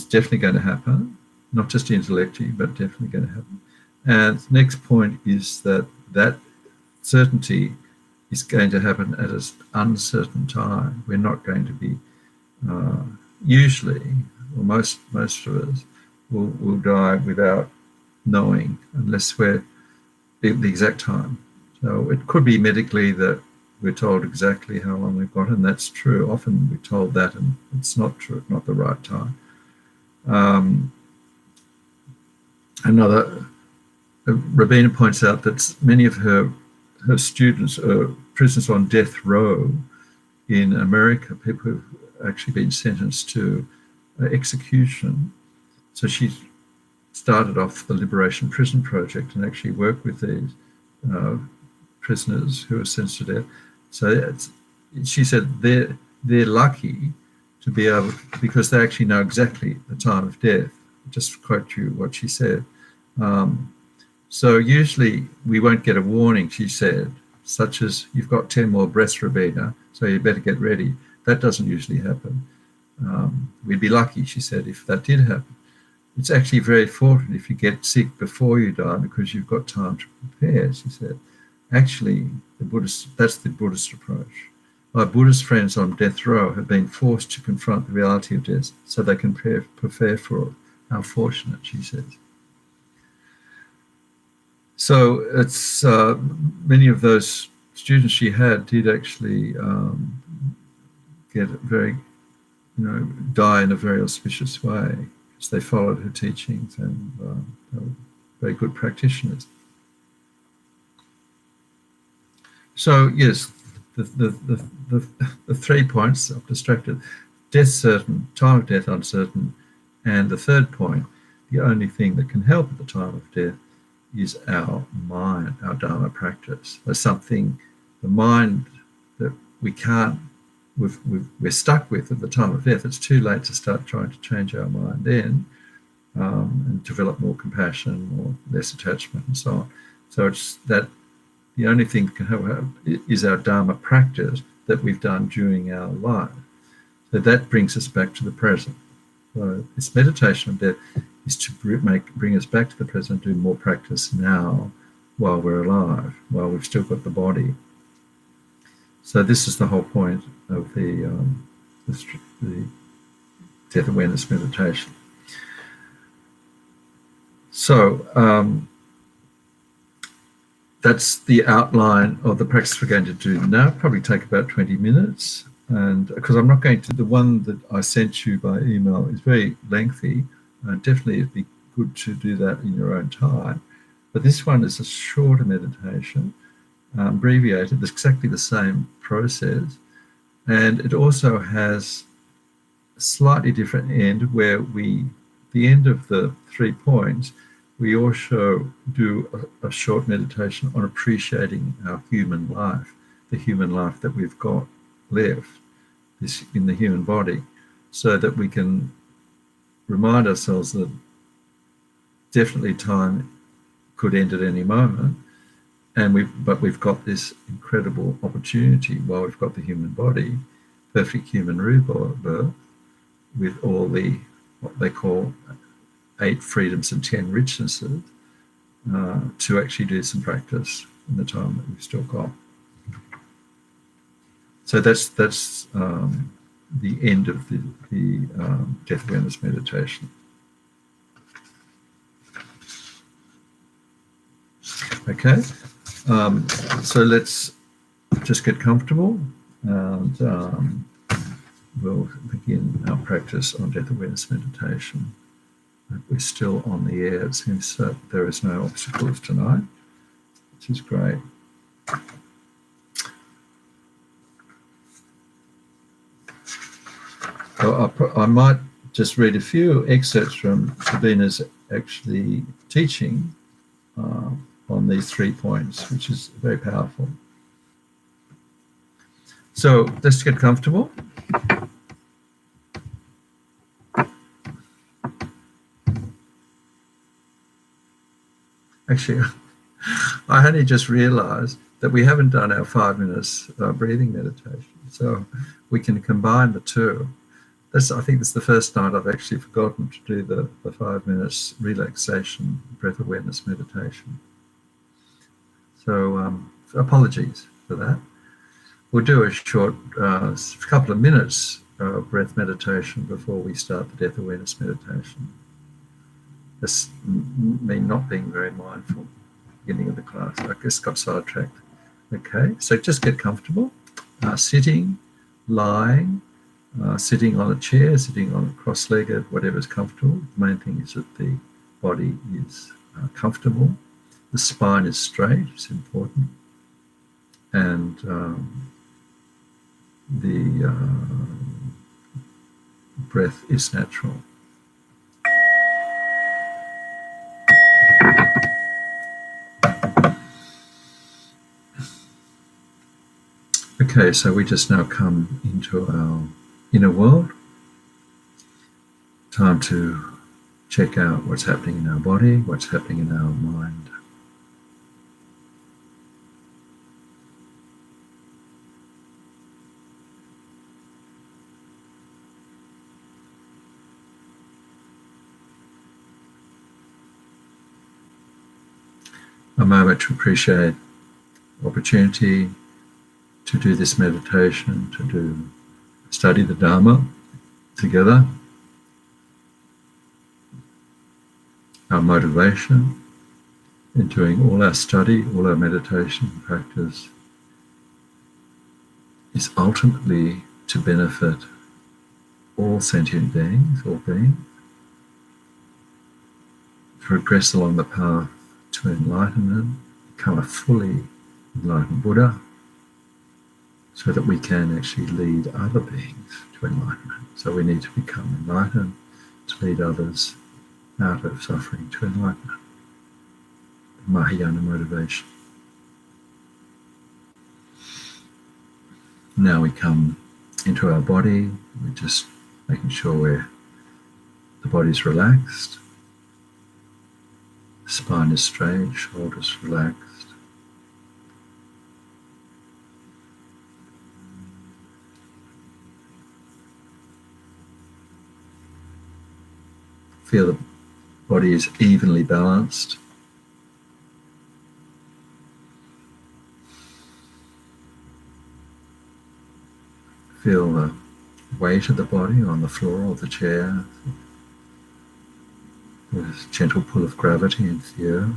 definitely going to happen, not just intellectually, but definitely going to happen. And the next point is that certainty is going to happen at an uncertain time. We're not going to be, usually, or most of us, will die without knowing, unless we're the exact time. So it could be medically that we're told exactly how long we've got, and that's true. Often we're told that, and it's not true, not the right time. Rabina points out that many of her students are prisoners on death row in America, people who've actually been sentenced to execution. So she started off the Liberation Prison Project and actually worked with these prisoners who are sentenced to death. So she said they're lucky to be able, because they actually know exactly the time of death. I'll just quote you what she said. So usually we won't get a warning, she said, such as you've got 10 more breaths, Rabina, so you better get ready. That doesn't usually happen. We'd be lucky, she said, if that did happen. It's actually very fortunate if you get sick before you die, because you've got time to prepare, she said. Actually, that's the Buddhist approach. My Buddhist friends on death row have been forced to confront the reality of death so they can prepare for it. How fortunate, she says. So it's many of those students she had did actually get very, die in a very auspicious way, because they followed her teachings, and they were very good practitioners. So yes, the 3 points I've distracted: death certain, time of death uncertain, and the third point, the only thing that can help at the time of death is our mind, our Dharma practice. There's something, the mind that we can't, we're stuck with at the time of death. It's too late to start trying to change our mind then, and develop more compassion, or less attachment, and so on. So it's that the only thing that can help is our Dharma practice that we've done during our life. So that brings us back to the present. So this meditation of death is to bring us back to the present, do more practice now while we're alive, while we've still got the body. So this is the whole point of the death awareness meditation. So that's the outline of the practice we're going to do now. It'll probably take about 20 minutes. And because I'm not going to, the one that I sent you by email is very lengthy. Definitely it'd be good to do that in your own time. But this one is a shorter meditation, abbreviated. It's exactly the same process. And it also has a slightly different end, where the end of the 3 points, we also do a short meditation on appreciating our human life, the human life that we've got left in the human body, so that we can remind ourselves that definitely time could end at any moment, but we've got this incredible opportunity while we've got the human body, perfect human rebirth, with all the what they call 8 freedoms and 10 richnesses, to actually do some practice in the time that we've still got. So that's the end of the death awareness meditation. Okay, so let's just get comfortable, and we'll begin our practice on death awareness meditation. We're still on the air. It seems that there is no obstacles tonight, which is great. I might just read a few excerpts from Sabina's actually teaching on these 3 points, which is very powerful. So let's get comfortable. Actually, I only just realized that we haven't done our 5 minutes breathing meditation. So we can combine the two. I think this is the first night I've actually forgotten to do the 5 minutes relaxation breath awareness meditation. So apologies for that. We'll do a short couple of minutes breath meditation before we start the death awareness meditation. This me not being very mindful at the beginning of the class. I just got sidetracked. Okay, so just get comfortable. Sitting, lying, sitting on a chair, sitting on a cross-legged, whatever's comfortable. The main thing is that the body is comfortable. The spine is straight, it's important. And the breath is natural. Okay, so we just now come into our inner world. Time to check out what's happening in our body, what's happening in our mind. A moment to appreciate opportunity to do this meditation, to study the Dharma together. Our motivation in doing all our study, all our meditation practice is ultimately to benefit all sentient beings, all beings, to progress along the path to enlightenment, become a fully enlightened Buddha, so that we can actually lead other beings to enlightenment. So we need to become enlightened to lead others out of suffering to enlightenment. Mahayana motivation. Now we come into our body. We're just making sure the body's relaxed. Spine is straight, shoulders relaxed. Feel the body is evenly balanced. Feel the weight of the body on the floor or the chair. There's a gentle pull of gravity into the earth.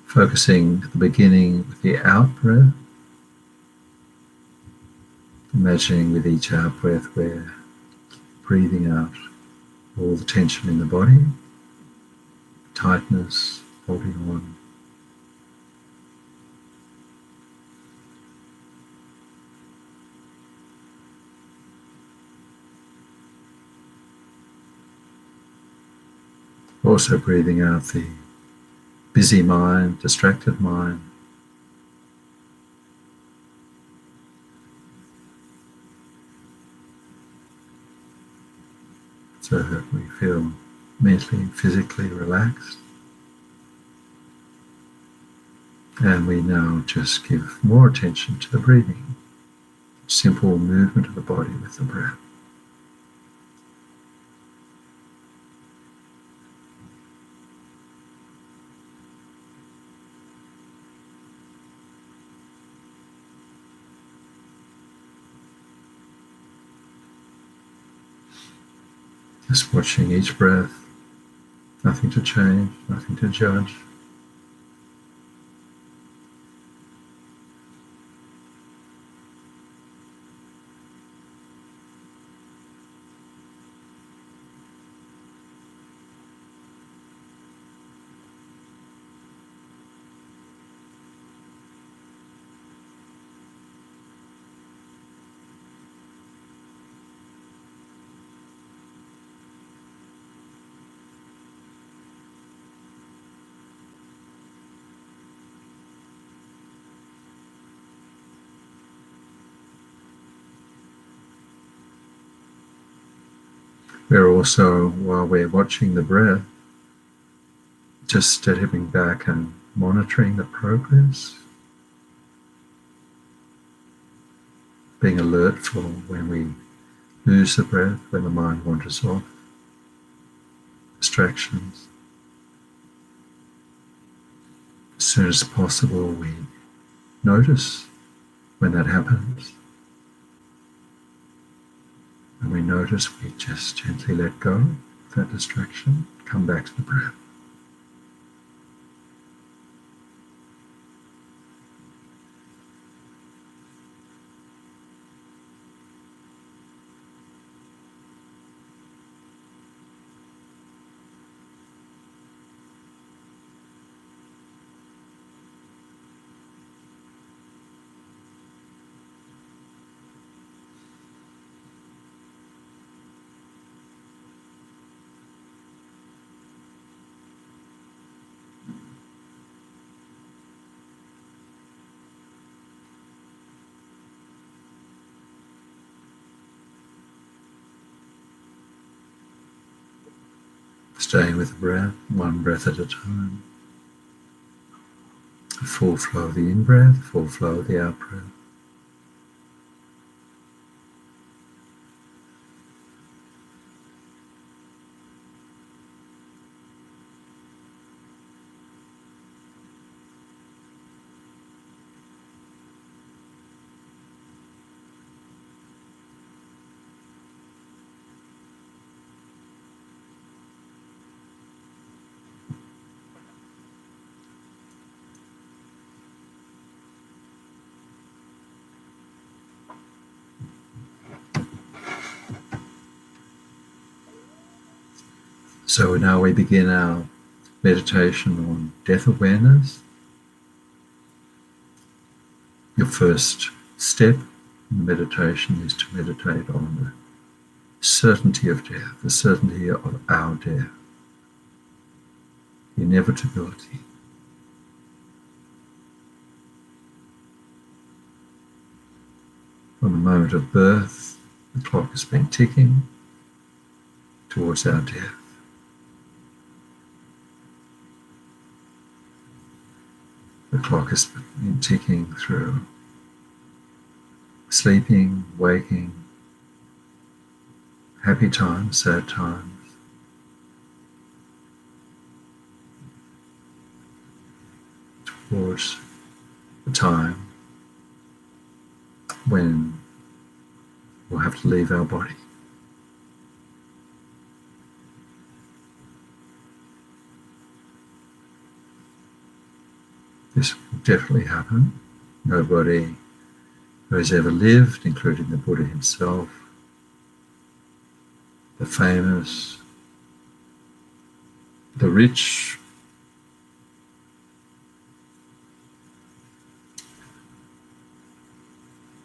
Focusing at the beginning with the out breath. Imagining with each out breath we're breathing out all the tension in the body, tightness, holding on. Also breathing out the busy mind, distracted mind. So that we feel mentally and physically relaxed. And we now just give more attention to the breathing. Simple movement of the body with the breath. Just watching each breath, nothing to change, nothing to judge. We're also, while we're watching the breath, just stepping back and monitoring the progress, being alert for when we lose the breath, when the mind wanders off, distractions. As soon as possible, we notice when that happens. And we notice, we just gently let go of that distraction, come back to the breath. Staying with the breath, one breath at a time. A full flow of the in-breath, full flow of the out-breath. So now we begin our meditation on death awareness. Your first step in the meditation is to meditate on the certainty of death, the certainty of our death, the inevitability. From the moment of birth, the clock has been ticking towards our death. The clock has been ticking through sleeping, waking, happy times, sad times. Towards the time when we'll have to leave our body. This will definitely happen. Nobody who has ever lived, including the Buddha himself, the famous, the rich,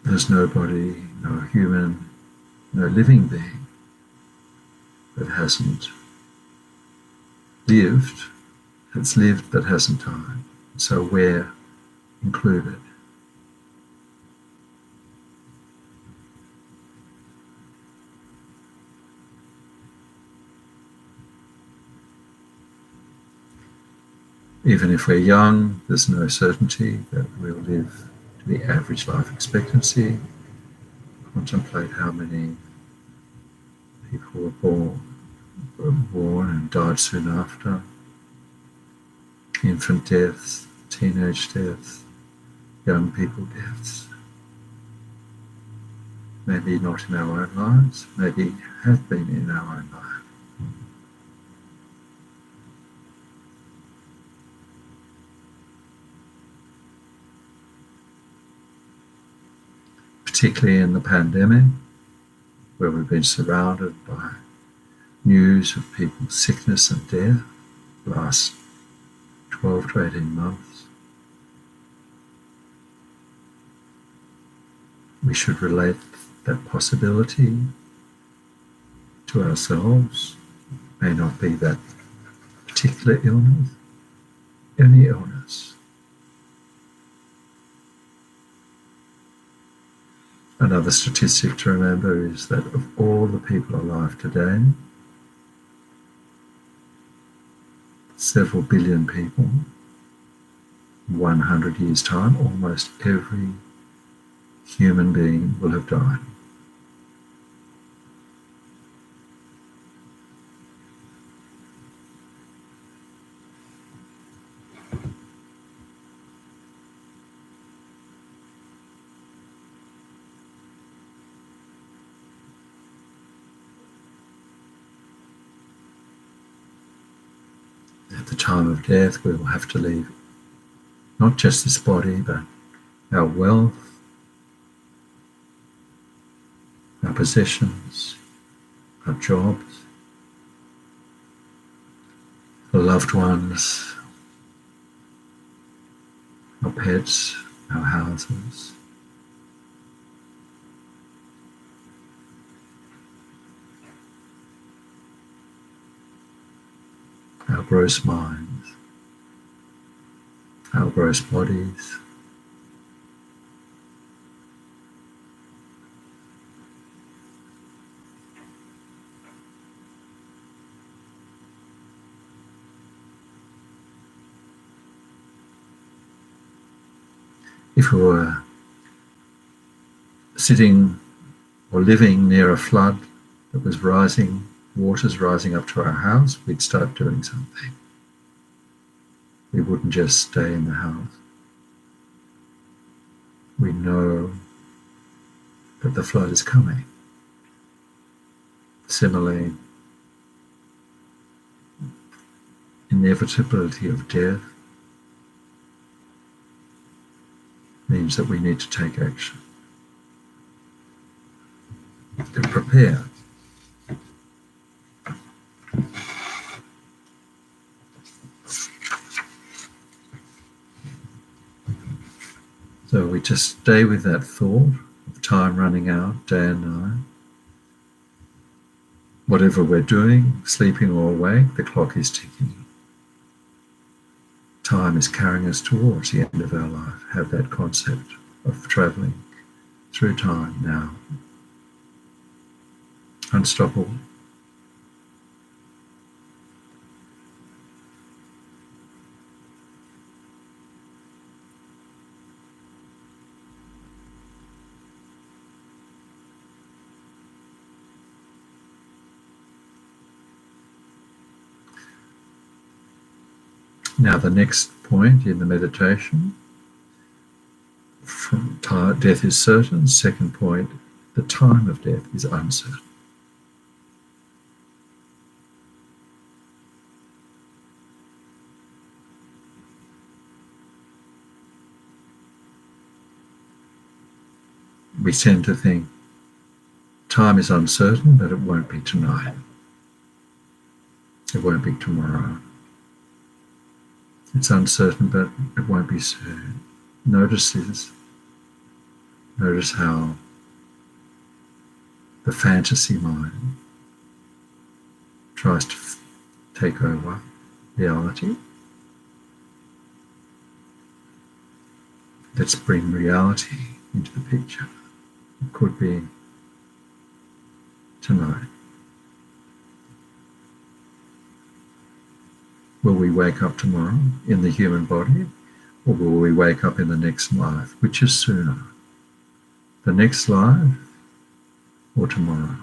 there's nobody, no human, no living being that hasn't lived, that's lived but hasn't died. So we're included. Even if we're young, there's no certainty that we'll live to the average life expectancy. Contemplate how many people were born and died soon after. Infant deaths, teenage deaths, young people deaths. Maybe not in our own lives, maybe have been in our own lives. Particularly in the pandemic, where we've been surrounded by news of people's sickness and death the last 12 to 18 months. We should relate that possibility to ourselves. It may not be that particular illness, any illness. Another statistic to remember is that of all the people alive today, several billion people. In 100 years' time, almost every human being will have died. At the time of death, we will have to leave not just this body, but our wealth, our possessions, our jobs, our loved ones, our pets, our houses. Our gross minds, our gross bodies, if we were sitting or living near a flood that was rising, water's rising up to our house, we'd start doing something. We wouldn't just stay in the house. We know that the flood is coming. Similarly, inevitability of death means that we need to take action to prepare. So we just stay with that thought of time running out day and night. Whatever we're doing, sleeping or awake, the clock is ticking. Time is carrying us towards the end of our life. Have that concept of travelling through time now. Unstoppable. Now the next point in the meditation, from death is certain. Second point, the time of death is uncertain. We tend to think time is uncertain, but it won't be tonight. It won't be tomorrow. It's uncertain, but it won't be soon. Notice how the fantasy mind tries to take over reality. Let's bring reality into the picture. It could be tonight. Will we wake up tomorrow in the human body, or will we wake up in the next life? Which is sooner? The next life or tomorrow?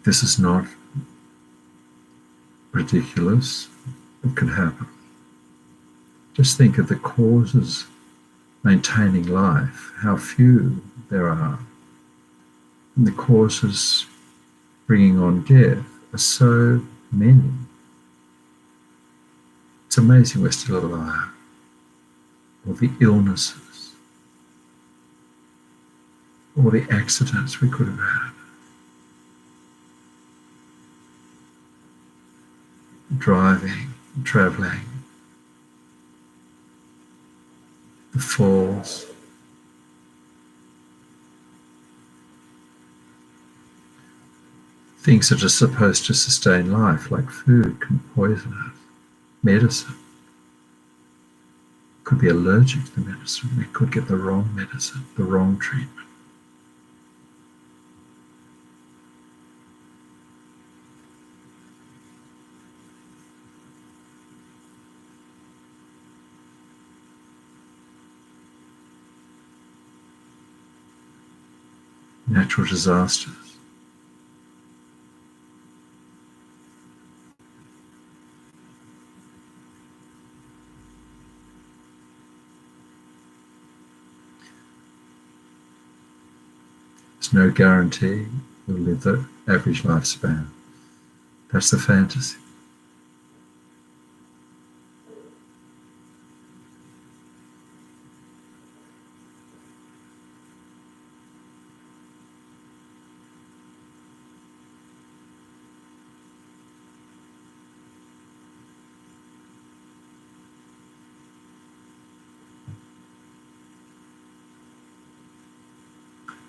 This is not ridiculous. It can happen. Just think of the causes maintaining life, how few there are. And the causes bringing on death are so many. It's amazing we're still alive. All the illnesses, all the accidents we could have had. Driving, travelling, the falls, things that are supposed to sustain life, like food, can poison us. Medicine could be allergic to the medicine. We could get the wrong medicine, the wrong treatment. Natural disasters. There's no guarantee we'll live the average lifespan. That's the fantasy.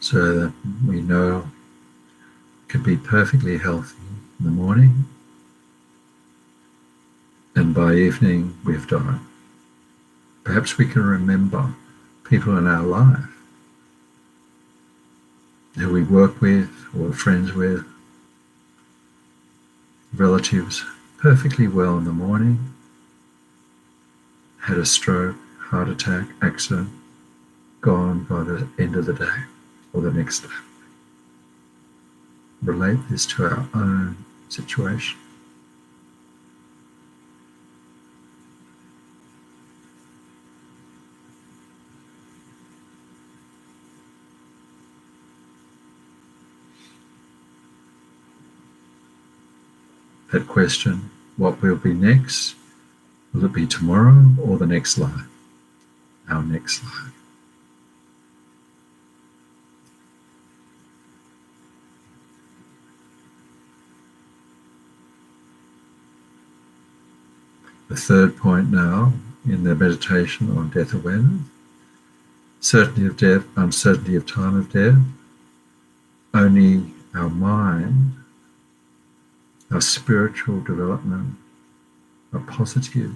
So that we know can be perfectly healthy in the morning, and by evening we've died. Perhaps we can remember people in our life who we work with or friends with, relatives, perfectly well in the morning, had a stroke, heart attack, accident, gone by the end of the day or the next day. Relate this to our own situation. That question, what will be next? Will it be tomorrow or the next life? Our next life. The third point now in the meditation on death awareness, certainty of death, uncertainty of time of death. Only our mind, our spiritual development, our positive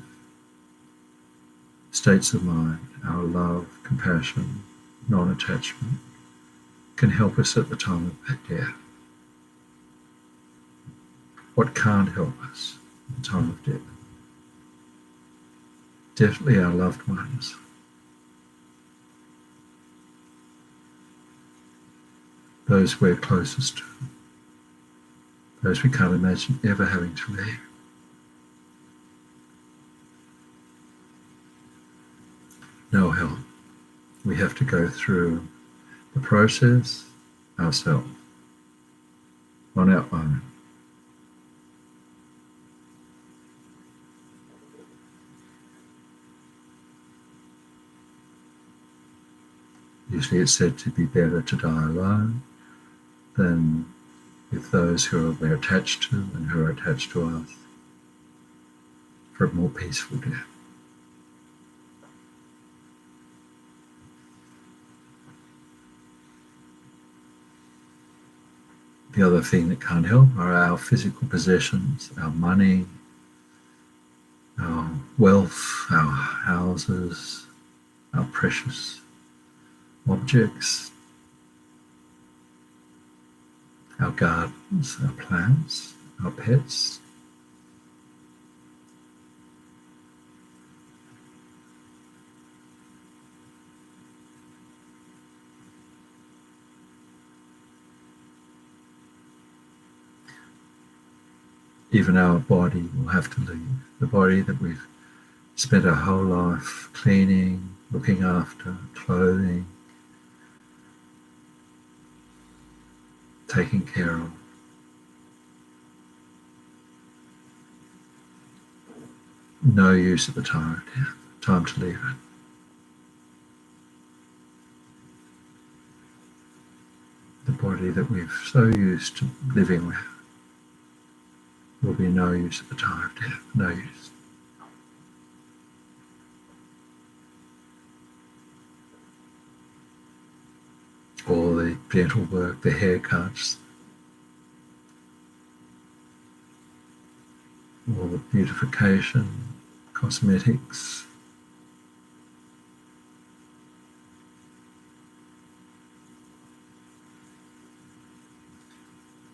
states of mind, our love, compassion, non-attachment, can help us at the time of death. What can't help us at the time of death? Definitely our loved ones. Those we're closest to. Those we can't imagine ever having to leave. No help. We have to go through the process ourselves, on our own. Usually it's said to be better to die alone than with those who we're attached to and who are attached to us, for a more peaceful death. The other thing that can't help are our physical possessions, our money, our wealth, our houses, our precious objects, our gardens, our plants, our pets. Even our body will have to leave. The body that we've spent our whole life cleaning, looking after, clothing, taking care of. No use at the time of death, time to leave it. The body that we've so used to living with will be no use at the time of death, no use. All the dental work, the haircuts, all the beautification, cosmetics,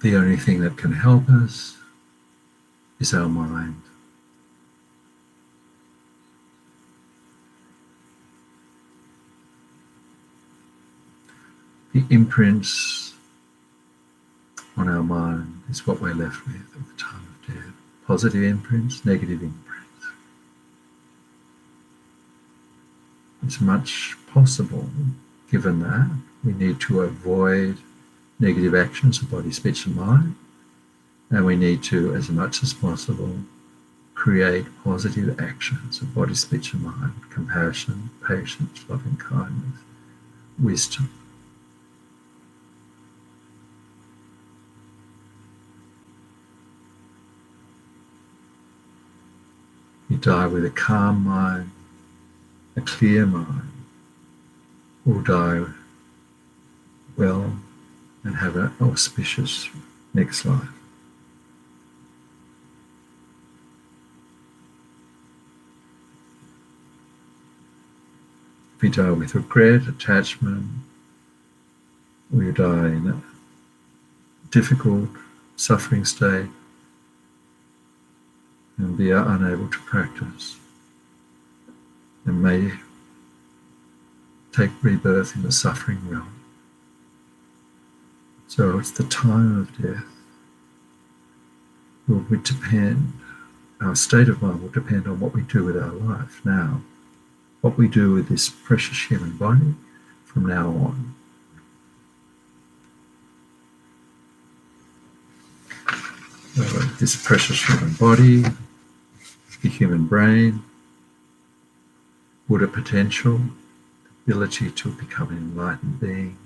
The only thing that can help us is our mind. The imprints on our mind is what we're left with at the time of death. Positive imprints, negative imprints. As much possible, given that, we need to avoid negative actions of body, speech and mind, and we need to, as much as possible, create positive actions of body, speech and mind, compassion, patience, loving kindness, wisdom. You die with a calm mind, a clear mind, or die well and have an auspicious next life. If you die with regret, attachment, or you die in a difficult, suffering state, and be unable to practice, and may take rebirth in the suffering realm. So it's the time of death will depend, our state of mind will depend on what we do with our life now, what we do with this precious human body from now on. This precious human body, the human brain, Buddha potential, the ability to become an enlightened being,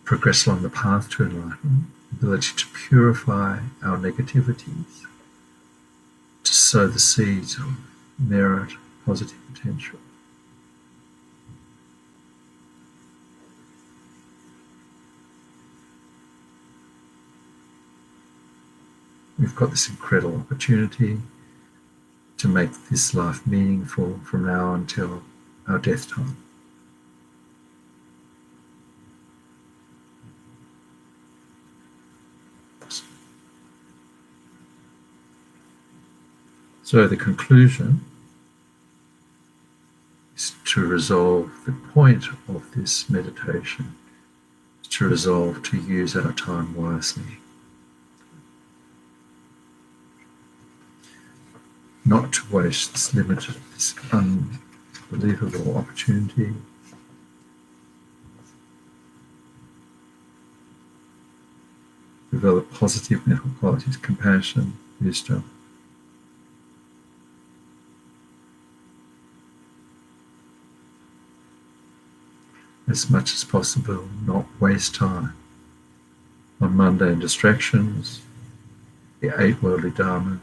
progress along the path to enlightenment, ability to purify our negativities, to sow the seeds of merit, positive potential. We've got this incredible opportunity to make this life meaningful from now until our death time. So the conclusion is to resolve, the point of this meditation is to resolve to use our time wisely. Not to waste this limited, this unbelievable opportunity. Develop positive mental qualities, compassion, wisdom. As much as possible, not waste time on mundane distractions, the 8 worldly dharmas,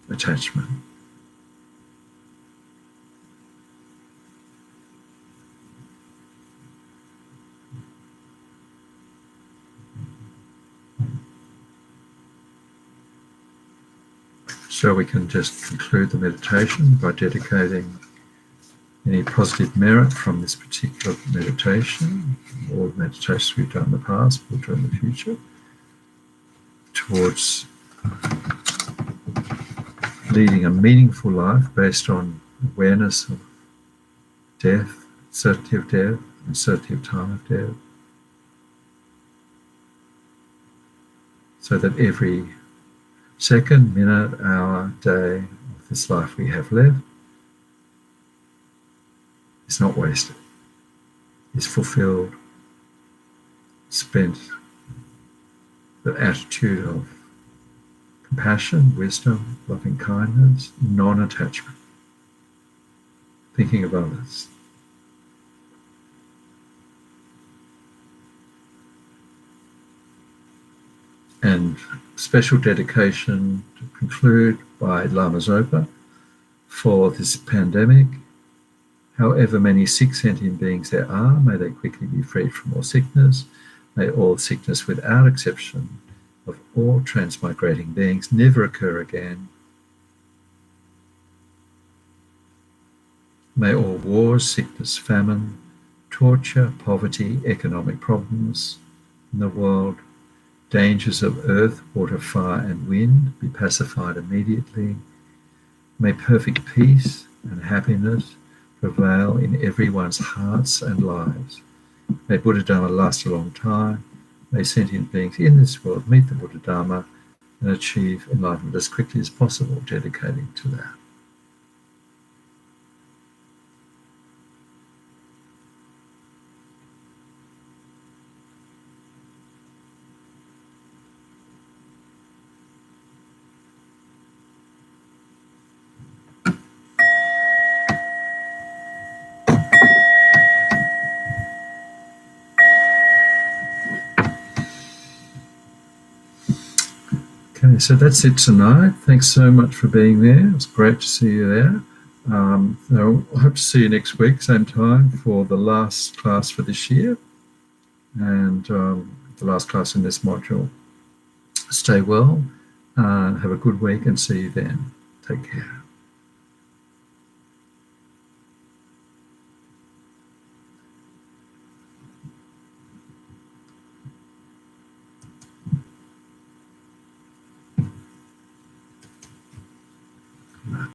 attachment. So we can just conclude the meditation by dedicating any positive merit from this particular meditation, or meditations we've done in the past, we'll do in the future, towards leading a meaningful life based on awareness of death, certainty of death, and certainty of time of death, so that every second, minute, hour, day of this life we have left is not wasted, is fulfilled, spent with the attitude of compassion, wisdom, loving kindness, non-attachment, thinking of others. And special dedication to conclude by Lama Zopa for this pandemic. However many sick sentient beings there are, may they quickly be freed from all sickness. May all sickness without exception of all transmigrating beings never occur again. May all wars, sickness, famine, torture, poverty, economic problems in the world, dangers of earth, water, fire, and wind be pacified immediately. May perfect peace and happiness prevail in everyone's hearts and lives. May Buddha Dharma last a long time. May sentient beings in this world meet the Buddha Dharma and achieve enlightenment as quickly as possible, dedicating to that. Okay, so that's it tonight. Thanks so much for being there. It's great to see you there. So I hope to see you next week, same time, for the last class for this year and the last class in this module. Stay well, have a good week, and see you then. Take care.